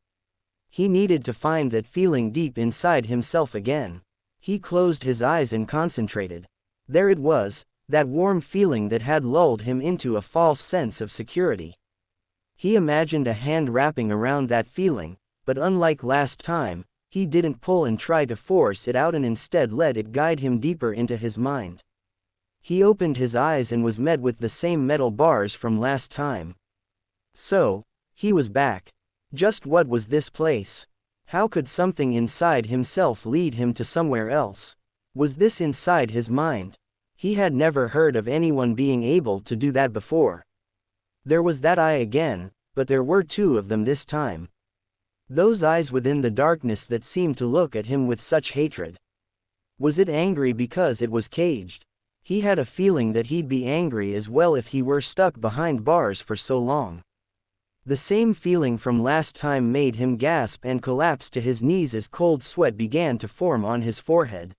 He needed to find that feeling deep inside himself again. He closed his eyes and concentrated. There it was, that warm feeling that had lulled him into a false sense of security. He imagined a hand wrapping around that feeling, but unlike last time, he didn't pull and try to force it out and instead let it guide him deeper into his mind. He opened his eyes and was met with the same metal bars from last time. So, he was back. Just what was this place? How could something inside himself lead him to somewhere else? Was this inside his mind? He had never heard of anyone being able to do that before. There was that eye again, but there were two of them this time. Those eyes within the darkness that seemed to look at him with such hatred. Was it angry because it was caged? He had a feeling that he'd be angry as well if he were stuck behind bars for so long. The same feeling from last time made him gasp and collapse to his knees as cold sweat began to form on his forehead.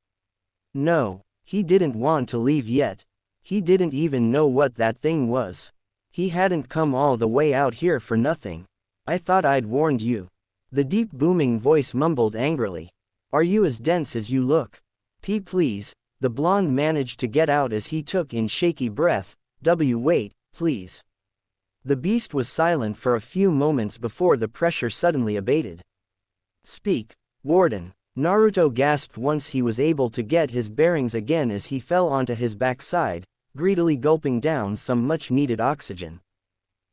No, he didn't want to leave yet. He didn't even know what that thing was. He hadn't come all the way out here for nothing. I thought I'd warned you. The deep booming voice mumbled angrily. Are you as dense as you look? Please, the blonde managed to get out as he took in shaky breath. Wait, please. The beast was silent for a few moments before the pressure suddenly abated. Speak, Warden. Naruto gasped once he was able to get his bearings again as he fell onto his backside, greedily gulping down some much-needed oxygen.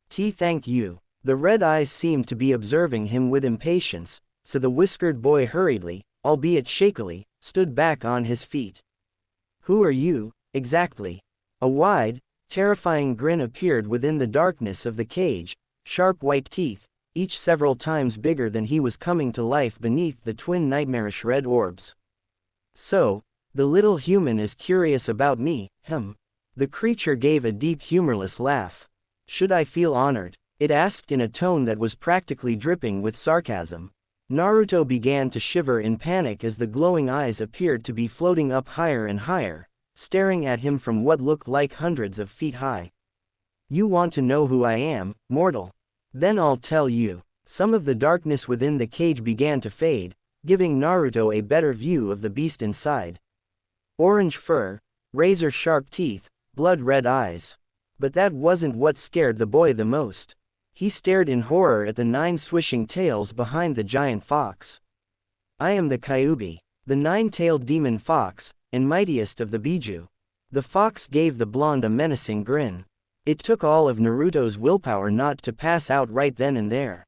Thank you. The red eyes seemed to be observing him with impatience, so the whiskered boy hurriedly, albeit shakily, stood back on his feet. Who are you, exactly? A wide, terrifying grin appeared within the darkness of the cage, sharp white teeth, each several times bigger than he was coming to life beneath the twin nightmarish red orbs. So, the little human is curious about me, The creature gave a deep humorless laugh. Should I feel honored? It asked in a tone that was practically dripping with sarcasm. Naruto began to shiver in panic as the glowing eyes appeared to be floating up higher and higher, staring at him from what looked like hundreds of feet high. You want to know who I am, mortal? Then I'll tell you. Some of the darkness within the cage began to fade, giving Naruto a better view of the beast inside. Orange fur, razor-sharp teeth, blood-red eyes. But that wasn't what scared the boy the most. He stared in horror at the 9 swishing tails behind the giant fox. I am the Kyuubi, the 9-tailed demon fox, and mightiest of the Biju. The fox gave the blonde a menacing grin. It took all of Naruto's willpower not to pass out right then and there.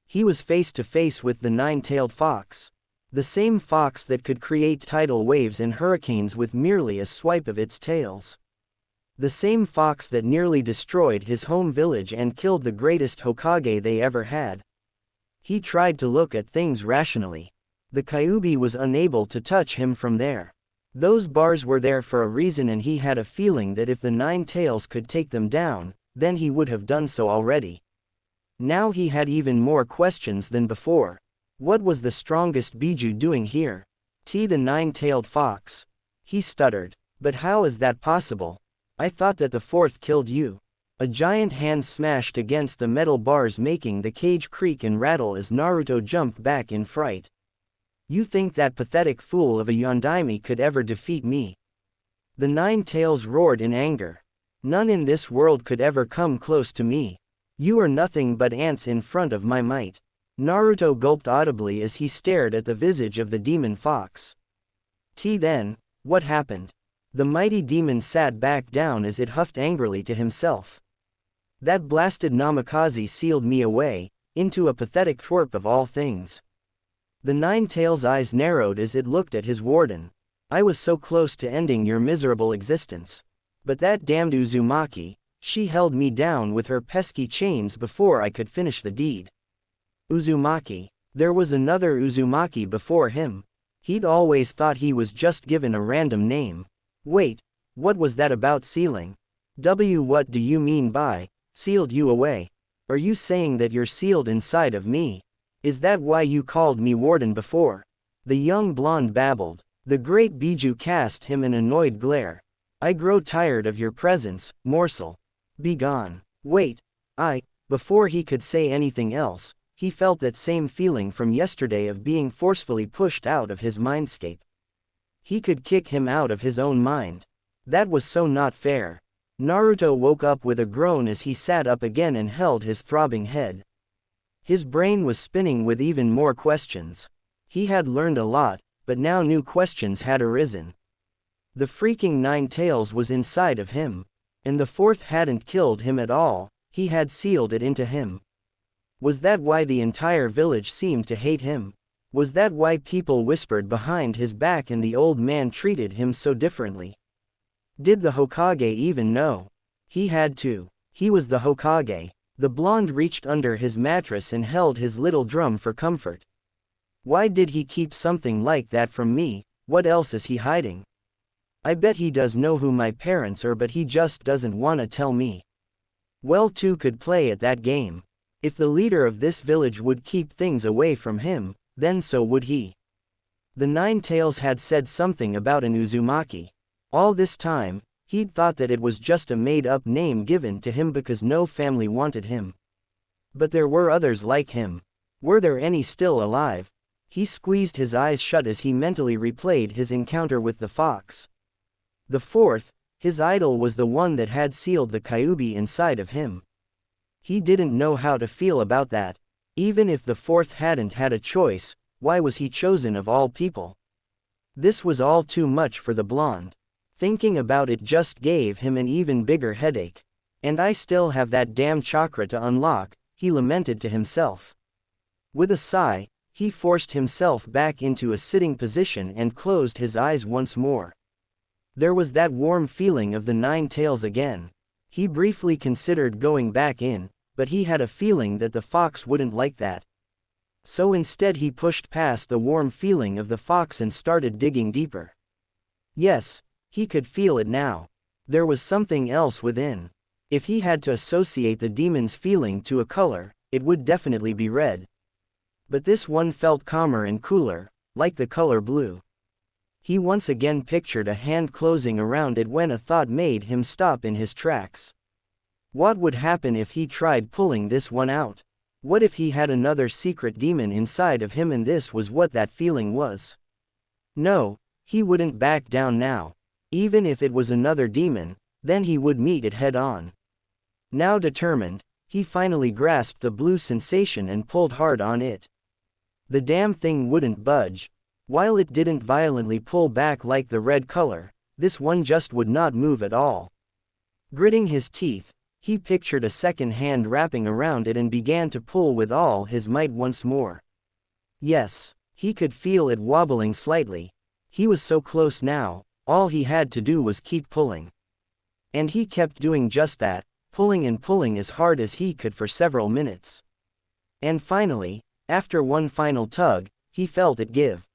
He was face to face with the 9-tailed fox. The same fox that could create tidal waves and hurricanes with merely a swipe of its tails. The same fox that nearly destroyed his home village and killed the greatest Hokage they ever had. He tried to look at things rationally. The Kyuubi was unable to touch him from there. Those bars were there for a reason, and he had a feeling that if the 9 tails could take them down, then he would have done so already. Now he had even more questions than before. What was the strongest Biju doing here? The 9-tailed fox. He stuttered. But how is that possible? I thought that the 4th killed you. A giant hand smashed against the metal bars, making the cage creak and rattle as Naruto jumped back in fright. You think that pathetic fool of a Yondaime could ever defeat me? The 9 tails roared in anger. None in this world could ever come close to me. You are nothing but ants in front of my might. Naruto gulped audibly as he stared at the visage of the demon fox. Then, what happened? The mighty demon sat back down as it huffed angrily to himself. That blasted Namikaze sealed me away, into a pathetic twerp of all things. The 9-tails' eyes narrowed as it looked at his warden. I was so close to ending your miserable existence. But that damned Uzumaki, she held me down with her pesky chains before I could finish the deed. Uzumaki. There was another Uzumaki before him. He'd always thought he was just given a random name. Wait, what was that about sealing? What do you mean by, sealed you away? Are you saying that you're sealed inside of me? Is that why you called me warden before? The young blonde babbled. The great Biju cast him an annoyed glare. I grow tired of your presence, morsel. Be gone. Wait, Before he could say anything else, he felt that same feeling from yesterday of being forcefully pushed out of his mindscape. He could kick him out of his own mind. That was so not fair. Naruto woke up with a groan as he sat up again and held his throbbing head. His brain was spinning with even more questions. He had learned a lot, but now new questions had arisen. The freaking 9 tails was inside of him. And the 4th hadn't killed him at all, he had sealed it into him. Was that why the entire village seemed to hate him? Was that why people whispered behind his back and the old man treated him so differently? Did the Hokage even know? He had to. He was the Hokage. The blonde reached under his mattress and held his little drum for comfort. Why did he keep something like that from me? What else is he hiding? I bet he does know who my parents are, but he just doesn't want to tell me. Well, 2 could play at that game. If the leader of this village would keep things away from him, then so would he. The 9 tails had said something about an Uzumaki. All this time, He'd thought that it was just a made-up name given to him because no family wanted him. But there were others like him. Were there any still alive? He squeezed his eyes shut as he mentally replayed his encounter with the fox. The fourth, his idol, was the one that had sealed the Kyuubi inside of him. He didn't know how to feel about that. Even if the fourth hadn't had a choice, why was he chosen of all people? This was all too much for the blonde. Thinking about it just gave him an even bigger headache. And I still have that damn chakra to unlock, he lamented to himself. With a sigh, he forced himself back into a sitting position and closed his eyes once more. There was that warm feeling of the nine tails again. He briefly considered going back in, but he had a feeling that the fox wouldn't like that. So instead he pushed past the warm feeling of the fox and started digging deeper. Yes, he could feel it now. There was something else within. If he had to associate the demon's feeling to a color, it would definitely be red. But this one felt calmer and cooler, like the color blue. He once again pictured a hand closing around it when a thought made him stop in his tracks. What would happen if he tried pulling this one out? What if he had another secret demon inside of him and this was what that feeling was? No, he wouldn't back down now. Even if it was another demon, then he would meet it head on. Now determined, he finally grasped the blue sensation and pulled hard on it. The damn thing wouldn't budge. While it didn't violently pull back like the red color, this one just would not move at all. Gritting his teeth, he pictured a second hand wrapping around it and began to pull with all his might once more. Yes, he could feel it wobbling slightly. He was so close now, all he had to do was keep pulling. And he kept doing just that, pulling and pulling as hard as he could for several minutes. And finally, after one final tug, he felt it give.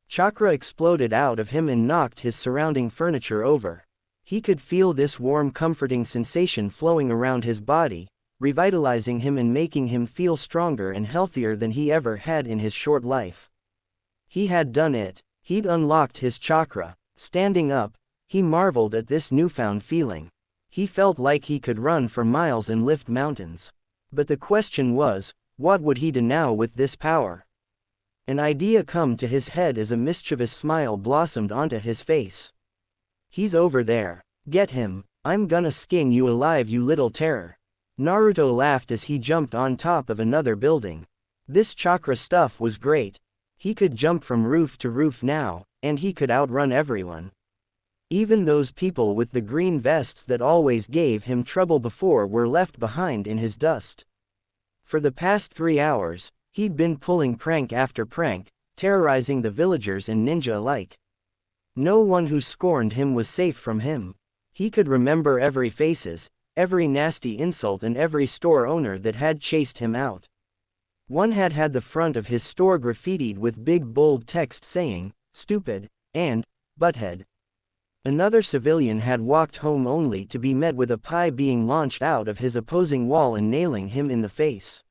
Chakra exploded out of him and knocked his surrounding furniture over. He could feel this warm, comforting sensation flowing around his body, revitalizing him and making him feel stronger and healthier than he ever had in his short life. He had done it. He'd unlocked his chakra. Standing up, he marveled at this newfound feeling. He felt like he could run for miles and lift mountains. But the question was, what would he do now with this power? An idea came to his head as a mischievous smile blossomed onto his face. He's over there. Get him. I'm gonna skin you alive, you little terror. Naruto laughed as he jumped on top of another building. This chakra stuff was great. He could jump from roof to roof now, and he could outrun everyone. Even those people with the green vests that always gave him trouble before were left behind in his dust. For the past 3 hours, he'd been pulling prank after prank, terrorizing the villagers and ninja alike. No one who scorned him was safe from him. He could remember every faces, every nasty insult and every store owner that had chased him out. One had had the front of his store graffitied with big bold text saying, "Stupid," and "Butthead." Another civilian had walked home only to be met with a pie being launched out of his opposing wall and nailing him in the face.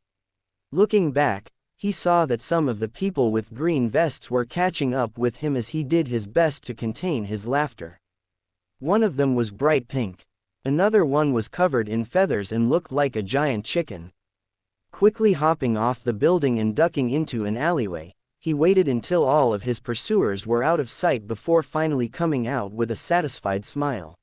Looking back, he saw that some of the people with green vests were catching up with him as he did his best to contain his laughter. One of them was bright pink. Another one was covered in feathers and looked like a giant chicken. Quickly hopping off the building and ducking into an alleyway, he waited until all of his pursuers were out of sight before finally coming out with a satisfied smile.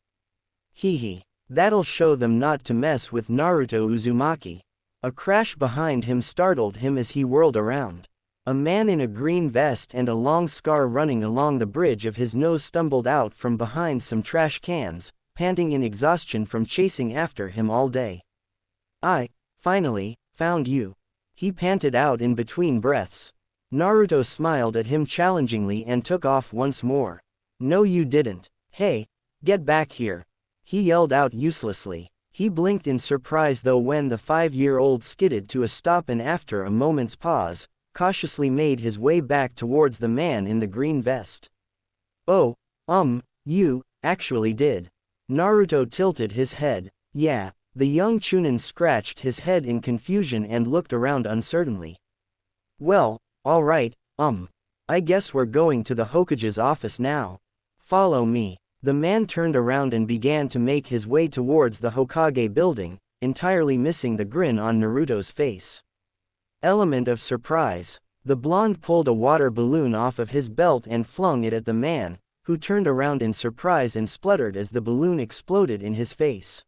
Hee hee. That'll show them not to mess with Naruto Uzumaki. A crash behind him startled him as he whirled around. A man in a green vest and a long scar running along the bridge of his nose stumbled out from behind some trash cans, panting in exhaustion from chasing after him all day. "I, finally, found you," he panted out in between breaths. Naruto smiled at him challengingly and took off once more. "No you didn't. Hey, get back here," he yelled out uselessly. He blinked in surprise though when the 5-year-old skidded to a stop and after a moment's pause, cautiously made his way back towards the man in the green vest. "Oh, you actually did." Naruto tilted his head. "Yeah." The young Chunin scratched his head in confusion and looked around uncertainly. "Well, alright, I guess we're going to the Hokage's office now. Follow me." The man turned around and began to make his way towards the Hokage building, entirely missing the grin on Naruto's face. Element of surprise. The blonde pulled a water balloon off of his belt and flung it at the man, who turned around in surprise and spluttered as the balloon exploded in his face.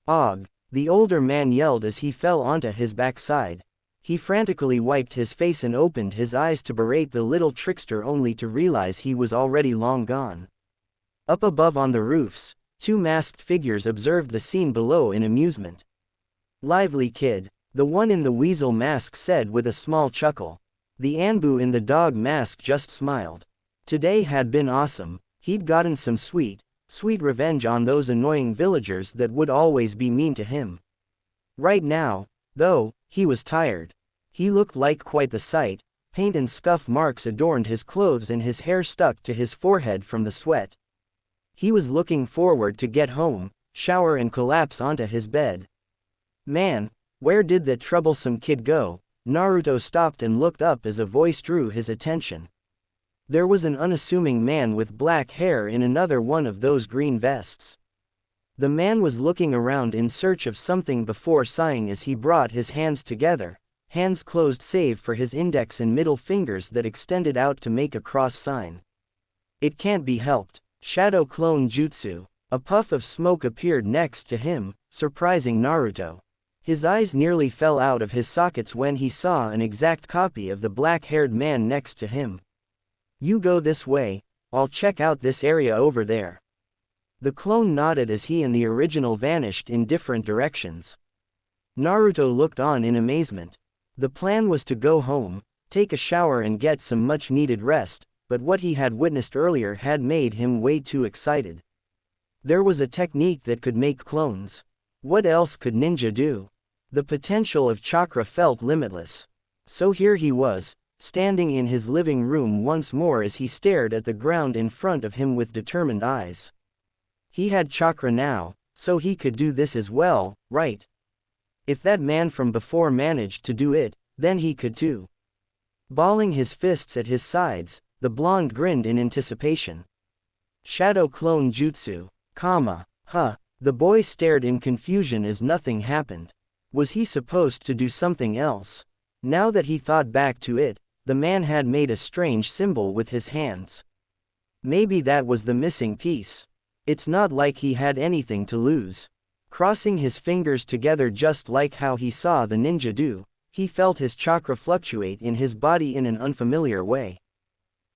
"Og!" the older man yelled as he fell onto his backside. He frantically wiped his face and opened his eyes to berate the little trickster only to realize he was already long gone. Up above on the roofs, two masked figures observed the scene below in amusement. "Lively kid," the one in the weasel mask said with a small chuckle. The Anbu in the dog mask just smiled. Today had been awesome. He'd gotten some sweet revenge on those annoying villagers that would always be mean to him. Right now, though, he was tired. He looked like quite the sight. Paint and scuff marks adorned his clothes and his hair stuck to his forehead from the sweat. He was looking forward to get home, shower and collapse onto his bed. Man, where did that troublesome kid go? Naruto stopped and looked up as a voice drew his attention. There was an unassuming man with black hair in another one of those green vests. The man was looking around in search of something before sighing as he brought his hands together, hands closed save for his index and middle fingers that extended out to make a cross sign. It can't be helped. Shadow clone jutsu. A puff of smoke appeared next to him, surprising Naruto. His eyes nearly fell out of his sockets when he saw an exact copy of the black-haired man next to him. "You go this way, I'll check out this area over there." The clone nodded as he and the original vanished in different directions. Naruto looked on in amazement. The plan was to go home, take a shower and get some much-needed rest, but what he had witnessed earlier had made him way too excited. There was a technique that could make clones. What else could ninja do? The potential of chakra felt limitless. So here he was, standing in his living room once more as he stared at the ground in front of him with determined eyes. He had chakra now, so he could do this as well, right? If that man from before managed to do it, then he could too. Balling his fists at his sides, the blonde grinned in anticipation. Shadow clone jutsu, the boy stared in confusion as nothing happened. Was he supposed to do something else? Now that he thought back to it, the man had made a strange symbol with his hands. Maybe that was the missing piece. It's not like he had anything to lose. Crossing his fingers together just like how he saw the ninja do, he felt his chakra fluctuate in his body in an unfamiliar way.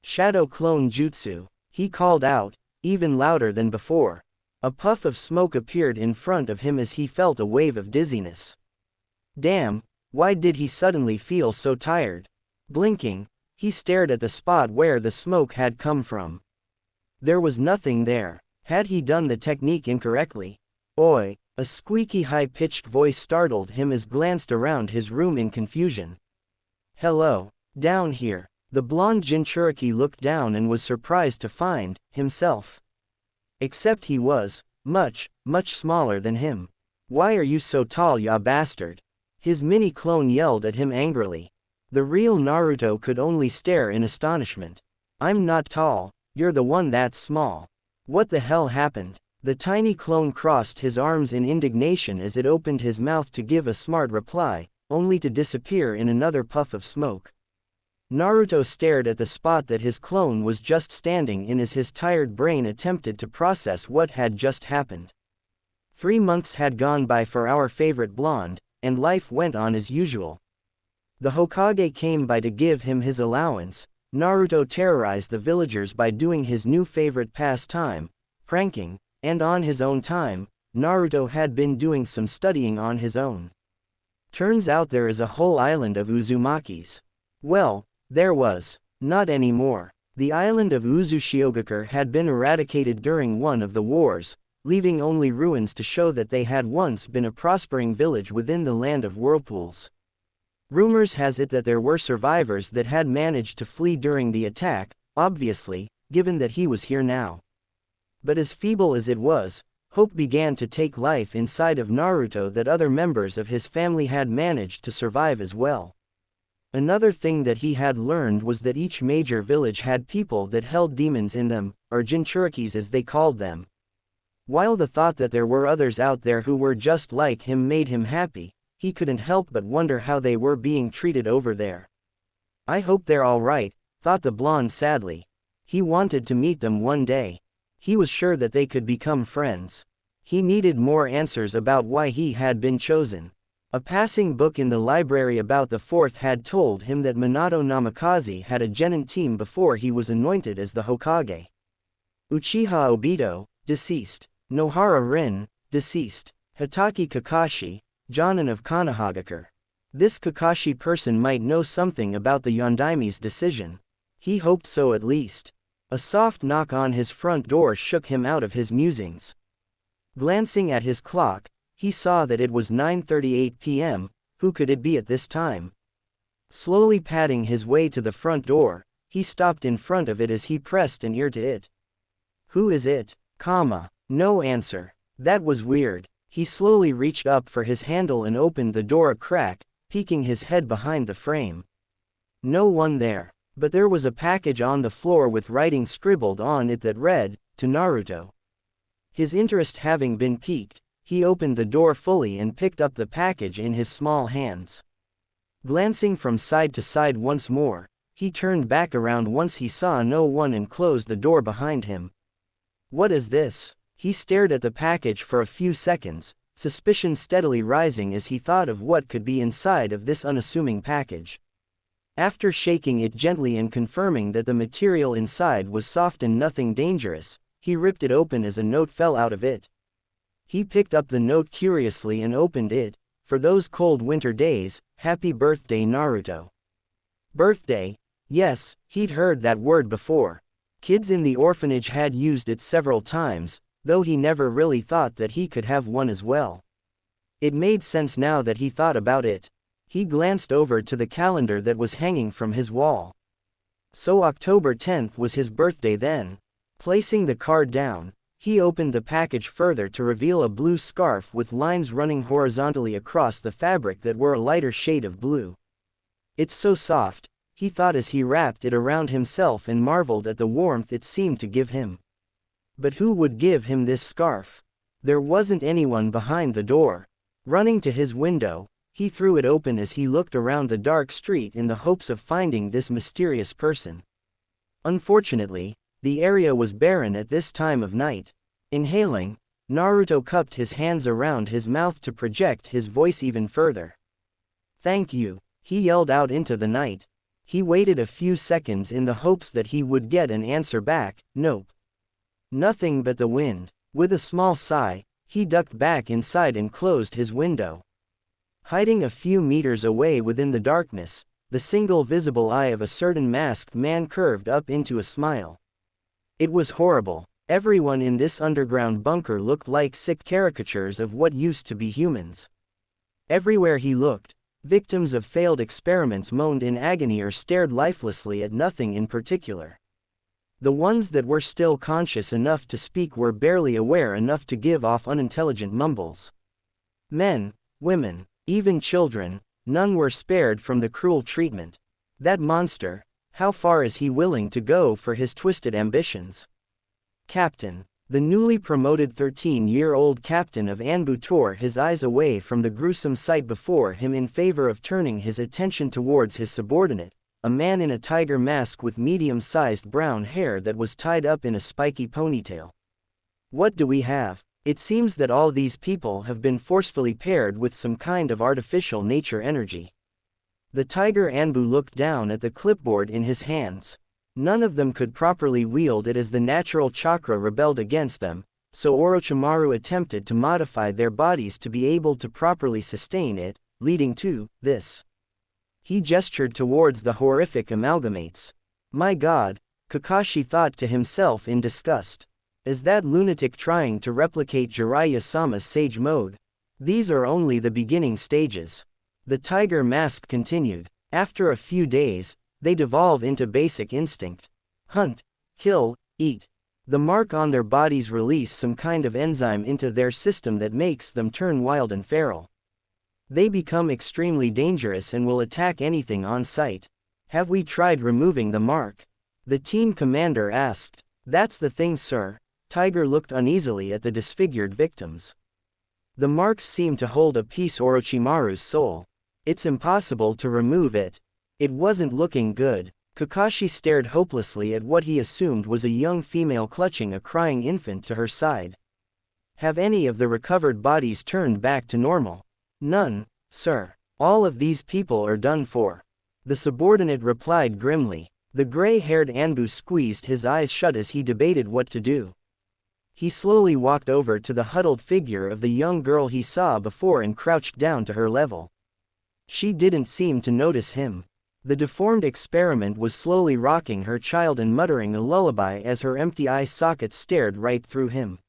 "Shadow clone jutsu," he called out, even louder than before. A puff of smoke appeared in front of him as he felt a wave of dizziness. Damn, why did he suddenly feel so tired? Blinking, he stared at the spot where the smoke had come from. There was nothing there. Had he done the technique incorrectly? Oi! A squeaky high-pitched voice startled him as glanced around his room in confusion. "Hello, down here." The blonde Jinchuriki looked down and was surprised to find himself. Except he was much smaller than him. "Why are you so tall, ya bastard?" His mini-clone yelled at him angrily. The real Naruto could only stare in astonishment. "I'm not tall, you're the one that's small. What the hell happened?" The tiny clone crossed his arms in indignation as it opened his mouth to give a smart reply, only to disappear in another puff of smoke. Naruto stared at the spot that his clone was just standing in as his tired brain attempted to process what had just happened. 3 months had gone by for our favorite blonde, and life went on as usual. The Hokage came by to give him his allowance. Naruto terrorized the villagers by doing his new favorite pastime, pranking, and on his own time, Naruto had been doing some studying on his own. Turns out there is a whole island of Uzumakis. Well, there was. Not anymore. The island of Uzushiogakure had been eradicated during one of the wars, leaving only ruins to show that they had once been a prospering village within the land of whirlpools. Rumors has it that there were survivors that had managed to flee during the attack, obviously, given that he was here now. But as feeble as it was, hope began to take life inside of Naruto that other members of his family had managed to survive as well. Another thing that he had learned was that each major village had people that held demons in them, or Jinchurikis as they called them. While the thought that there were others out there who were just like him made him happy, he couldn't help but wonder how they were being treated over there. I hope they're all right, thought the blonde sadly. He wanted to meet them one day. He was sure that they could become friends. He needed more answers about why he had been chosen. A passing book in the library about the fourth had told him that Minato Namikaze had a genin team before he was anointed as the Hokage. Uchiha Obito, deceased. Nohara Rin, deceased. Hitaki Kakashi, Jonin of Konohagakure. This Kakashi person might know something about the Yondaime's decision. He hoped so at least. A soft knock on his front door shook him out of his musings. Glancing at his clock, he saw that it was 9:38 p.m., who could it be at this time? Slowly padding his way to the front door, he stopped in front of it as he pressed an ear to it. Who is it? No answer. That was weird. He slowly reached up for his handle and opened the door a crack, peeking his head behind the frame. No one there. But there was a package on the floor with writing scribbled on it that read, "To Naruto." His interest having been piqued, he opened the door fully and picked up the package in his small hands. Glancing from side to side once more, he turned back around once he saw no one and closed the door behind him. What is this? He stared at the package for a few seconds, suspicion steadily rising as he thought of what could be inside of this unassuming package. After shaking it gently and confirming that the material inside was soft and nothing dangerous, he ripped it open as a note fell out of it. He picked up the note curiously and opened it. For those cold winter days, happy birthday Naruto. Birthday? Yes, he'd heard that word before. Kids in the orphanage had used it several times, though he never really thought that he could have one as well. It made sense now that he thought about it. He glanced over to the calendar that was hanging from his wall. So October 10th was his birthday then. Placing the card down, he opened the package further to reveal a blue scarf with lines running horizontally across the fabric that were a lighter shade of blue. It's so soft, he thought as he wrapped it around himself and marveled at the warmth it seemed to give him. But who would give him this scarf? There wasn't anyone behind the door. Running to his window, he threw it open as he looked around the dark street in the hopes of finding this mysterious person. Unfortunately, the area was barren at this time of night. Inhaling, Naruto cupped his hands around his mouth to project his voice even further. "Thank you," he yelled out into the night. He waited a few seconds in the hopes that he would get an answer back. Nope. Nothing but the wind. With a small sigh, he ducked back inside and closed his window. Hiding a few meters away within the darkness, the single visible eye of a certain masked man curved up into a smile. It was horrible. Everyone in this underground bunker looked like sick caricatures of what used to be humans. Everywhere he looked, victims of failed experiments moaned in agony or stared lifelessly at nothing in particular. The ones that were still conscious enough to speak were barely aware enough to give off unintelligent mumbles. Men, women, even children, none were spared from the cruel treatment. That monster, how far is he willing to go for his twisted ambitions? Captain. The newly promoted 13-year-old captain of Anbu tore his eyes away from the gruesome sight before him in favor of turning his attention towards his subordinate, a man in a tiger mask with medium-sized brown hair that was tied up in a spiky ponytail. What do we have? It seems that all these people have been forcefully paired with some kind of artificial nature energy. The tiger Anbu looked down at the clipboard in his hands. None of them could properly wield it as the natural chakra rebelled against them, so Orochimaru attempted to modify their bodies to be able to properly sustain it, leading to this. He gestured towards the horrific amalgamates. My God, Kakashi thought to himself in disgust. Is that lunatic trying to replicate Jiraiya-sama's sage mode? These are only the beginning stages. The tiger mask continued. After a few days, they devolve into basic instinct. Hunt, kill, eat. The mark on their bodies release some kind of enzyme into their system that makes them turn wild and feral. They become extremely dangerous and will attack anything on sight. Have we tried removing the mark? The team commander asked. That's the thing, sir. Tiger looked uneasily at the disfigured victims. The marks seem to hold a piece of Orochimaru's soul. It's impossible to remove it. It wasn't looking good. Kakashi stared hopelessly at what he assumed was a young female clutching a crying infant to her side. Have any of the recovered bodies turned back to normal? None, sir. All of these people are done for. The subordinate replied grimly. The gray-haired Anbu squeezed his eyes shut as he debated what to do. He slowly walked over to the huddled figure of the young girl he saw before and crouched down to her level. She didn't seem to notice him. The deformed experiment was slowly rocking her child and muttering a lullaby as her empty eye sockets stared right through him.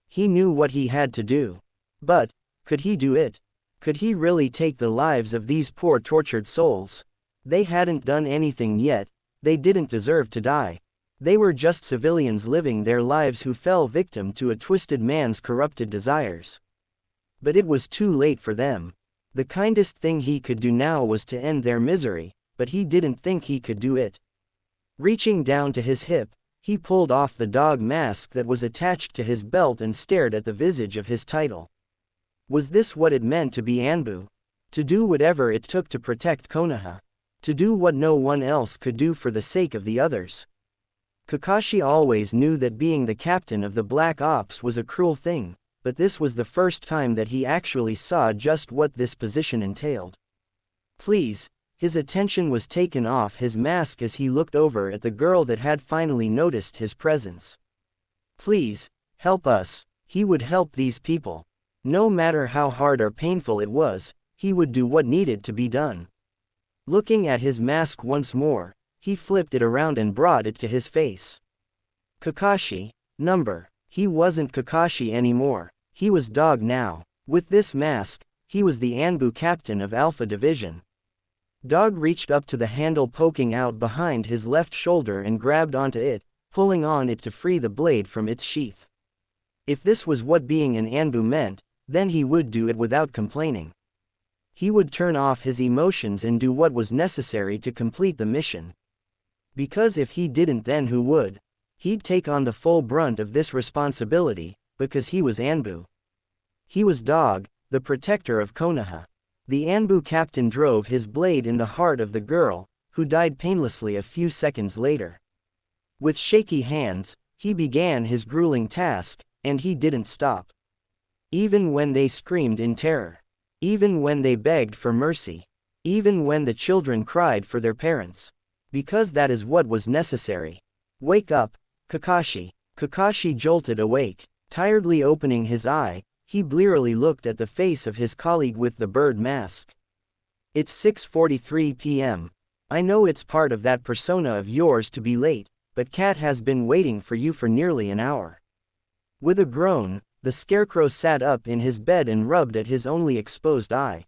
He knew what he had to do. But, could he do it? Could he really take the lives of these poor tortured souls? They hadn't done anything yet. They didn't deserve to die. They were just civilians living their lives who fell victim to a twisted man's corrupted desires. But it was too late for them. The kindest thing he could do now was to end their misery, but he didn't think he could do it. Reaching down to his hip, he pulled off the dog mask that was attached to his belt and stared at the visage of his title. Was this what it meant to be Anbu? To do whatever it took to protect Konoha? To do what no one else could do for the sake of the others? Kakashi always knew that being the captain of the Black Ops was a cruel thing, but this was the first time that he actually saw just what this position entailed. Please. His attention was taken off his mask as he looked over at the girl that had finally noticed his presence. Please, help us. He would help these people. No matter how hard or painful it was, he would do what needed to be done. Looking at his mask once more, he flipped it around and brought it to his face. Kakashi. Number. He wasn't Kakashi anymore. He was Dog now. With this mask, he was the Anbu captain of Alpha Division. Dog reached up to the handle poking out behind his left shoulder and grabbed onto it, pulling on it to free the blade from its sheath. If this was what being an Anbu meant, then he would do it without complaining. He would turn off his emotions and do what was necessary to complete the mission. Because if he didn't, then who would? He'd take on the full brunt of this responsibility, because he was Anbu. He was Dog, the protector of Konoha. The Anbu captain drove his blade in the heart of the girl, who died painlessly a few seconds later. With shaky hands, he began his grueling task, and he didn't stop. Even when they screamed in terror. Even when they begged for mercy. Even when the children cried for their parents. Because that is what was necessary. Wake up, Kakashi. Kakashi jolted awake. Tiredly opening his eye, he blearily looked at the face of his colleague with the bird mask. It's 6:43 p.m. I know it's part of that persona of yours to be late, but Cat has been waiting for you for nearly an hour. With a groan, the scarecrow sat up in his bed and rubbed at his only exposed eye.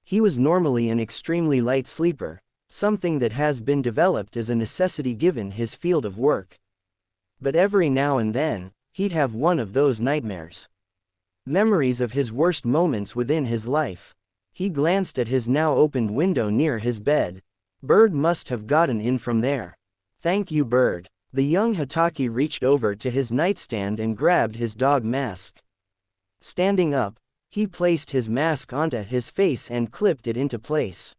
He was normally an extremely light sleeper, something that has been developed as a necessity given his field of work. But every now and then, he'd have one of those nightmares. Memories of his worst moments within his life. He glanced at his now opened window near his bed. Bird must have gotten in from there. Thank you, Bird. The young Hatake reached over to his nightstand and grabbed his dog mask. Standing up, he placed his mask onto his face and clipped it into place.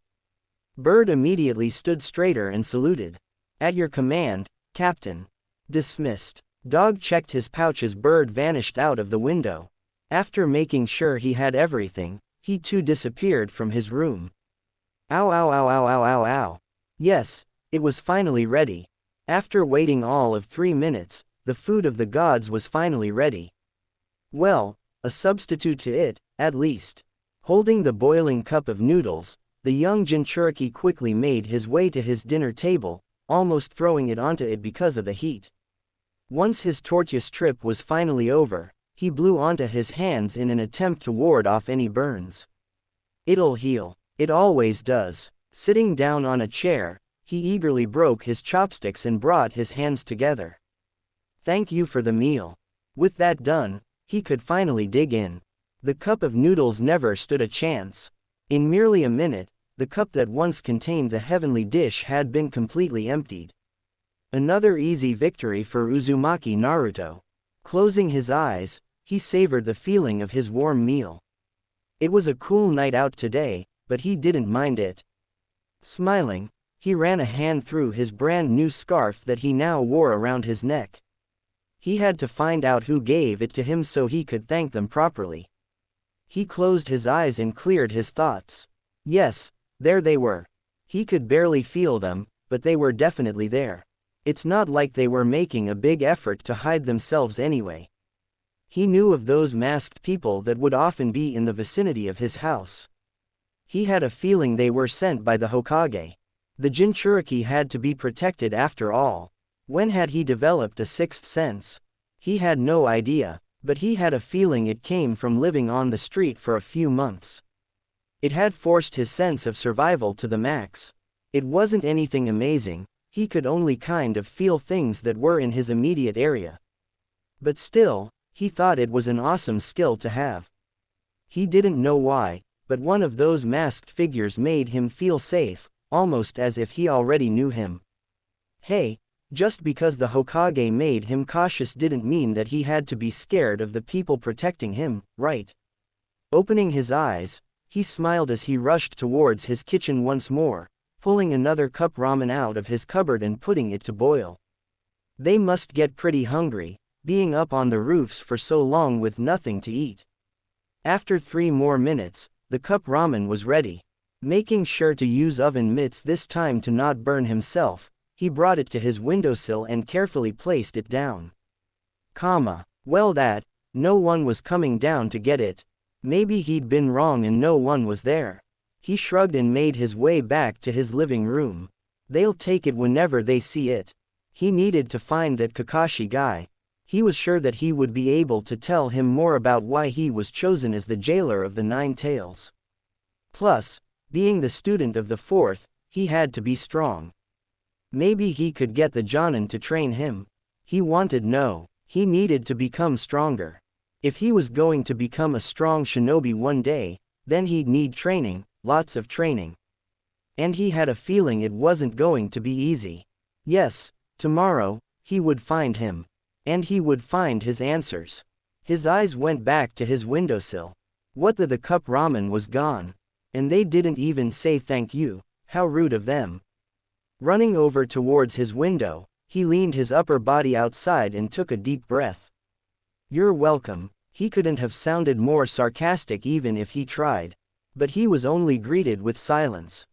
Bird immediately stood straighter and saluted. At your command, Captain. Dismissed. Dog checked his pouch as Bird vanished out of the window. After making sure he had everything, he too disappeared from his room. Ow ow ow ow ow ow ow. Yes, it was finally ready. After waiting all of 3 minutes, the food of the gods was finally ready. Well, a substitute to it, at least. Holding the boiling cup of noodles, the young Jinchuriki quickly made his way to his dinner table, almost throwing it onto it because of the heat. Once his tortuous trip was finally over, he blew onto his hands in an attempt to ward off any burns. It'll heal. It always does. Sitting down on a chair, he eagerly broke his chopsticks and brought his hands together. Thank you for the meal. With that done, he could finally dig in. The cup of noodles never stood a chance. In merely a minute, the cup that once contained the heavenly dish had been completely emptied. Another easy victory for Uzumaki Naruto. Closing his eyes, he savored the feeling of his warm meal. It was a cool night out today, but he didn't mind it. Smiling, he ran a hand through his brand new scarf that he now wore around his neck. He had to find out who gave it to him so he could thank them properly. He closed his eyes and cleared his thoughts. Yes, there they were. He could barely feel them, but they were definitely there. It's not like they were making a big effort to hide themselves anyway. He knew of those masked people that would often be in the vicinity of his house. He had a feeling they were sent by the Hokage. The Jinchuriki had to be protected after all. When had he developed a sixth sense? He had no idea, but he had a feeling it came from living on the street for a few months. It had forced his sense of survival to the max. It wasn't anything amazing, he could only kind of feel things that were in his immediate area. But still, he thought it was an awesome skill to have. He didn't know why, but one of those masked figures made him feel safe, almost as if he already knew him. Hey, just because the Hokage made him cautious didn't mean that he had to be scared of the people protecting him, right? Opening his eyes, he smiled as he rushed towards his kitchen once more, pulling another cup ramen out of his cupboard and putting it to boil. They must get pretty hungry, being up on the roofs for so long with nothing to eat. After 3 more minutes, the cup ramen was ready. Making sure to use oven mitts this time to not burn himself, he brought it to his windowsill and carefully placed it down. Well, no one was coming down to get it. Maybe he'd been wrong and no one was there. He shrugged and made his way back to his living room. They'll take it whenever they see it. He needed to find that Kakashi guy. He was sure that he would be able to tell him more about why he was chosen as the jailer of the 9 Tails. Plus, being the student of the 4th, he had to be strong. Maybe he could get the Jonin to train him. He needed to become stronger. If he was going to become a strong shinobi one day, then he'd need training, lots of training. And he had a feeling it wasn't going to be easy. Yes, tomorrow, he would find him. And he would find his answers. His eyes went back to his windowsill. The cup ramen was gone. And they didn't even say thank you, how rude of them. Running over towards his window, he leaned his upper body outside and took a deep breath. You're welcome. He couldn't have sounded more sarcastic even if he tried. But he was only greeted with silence.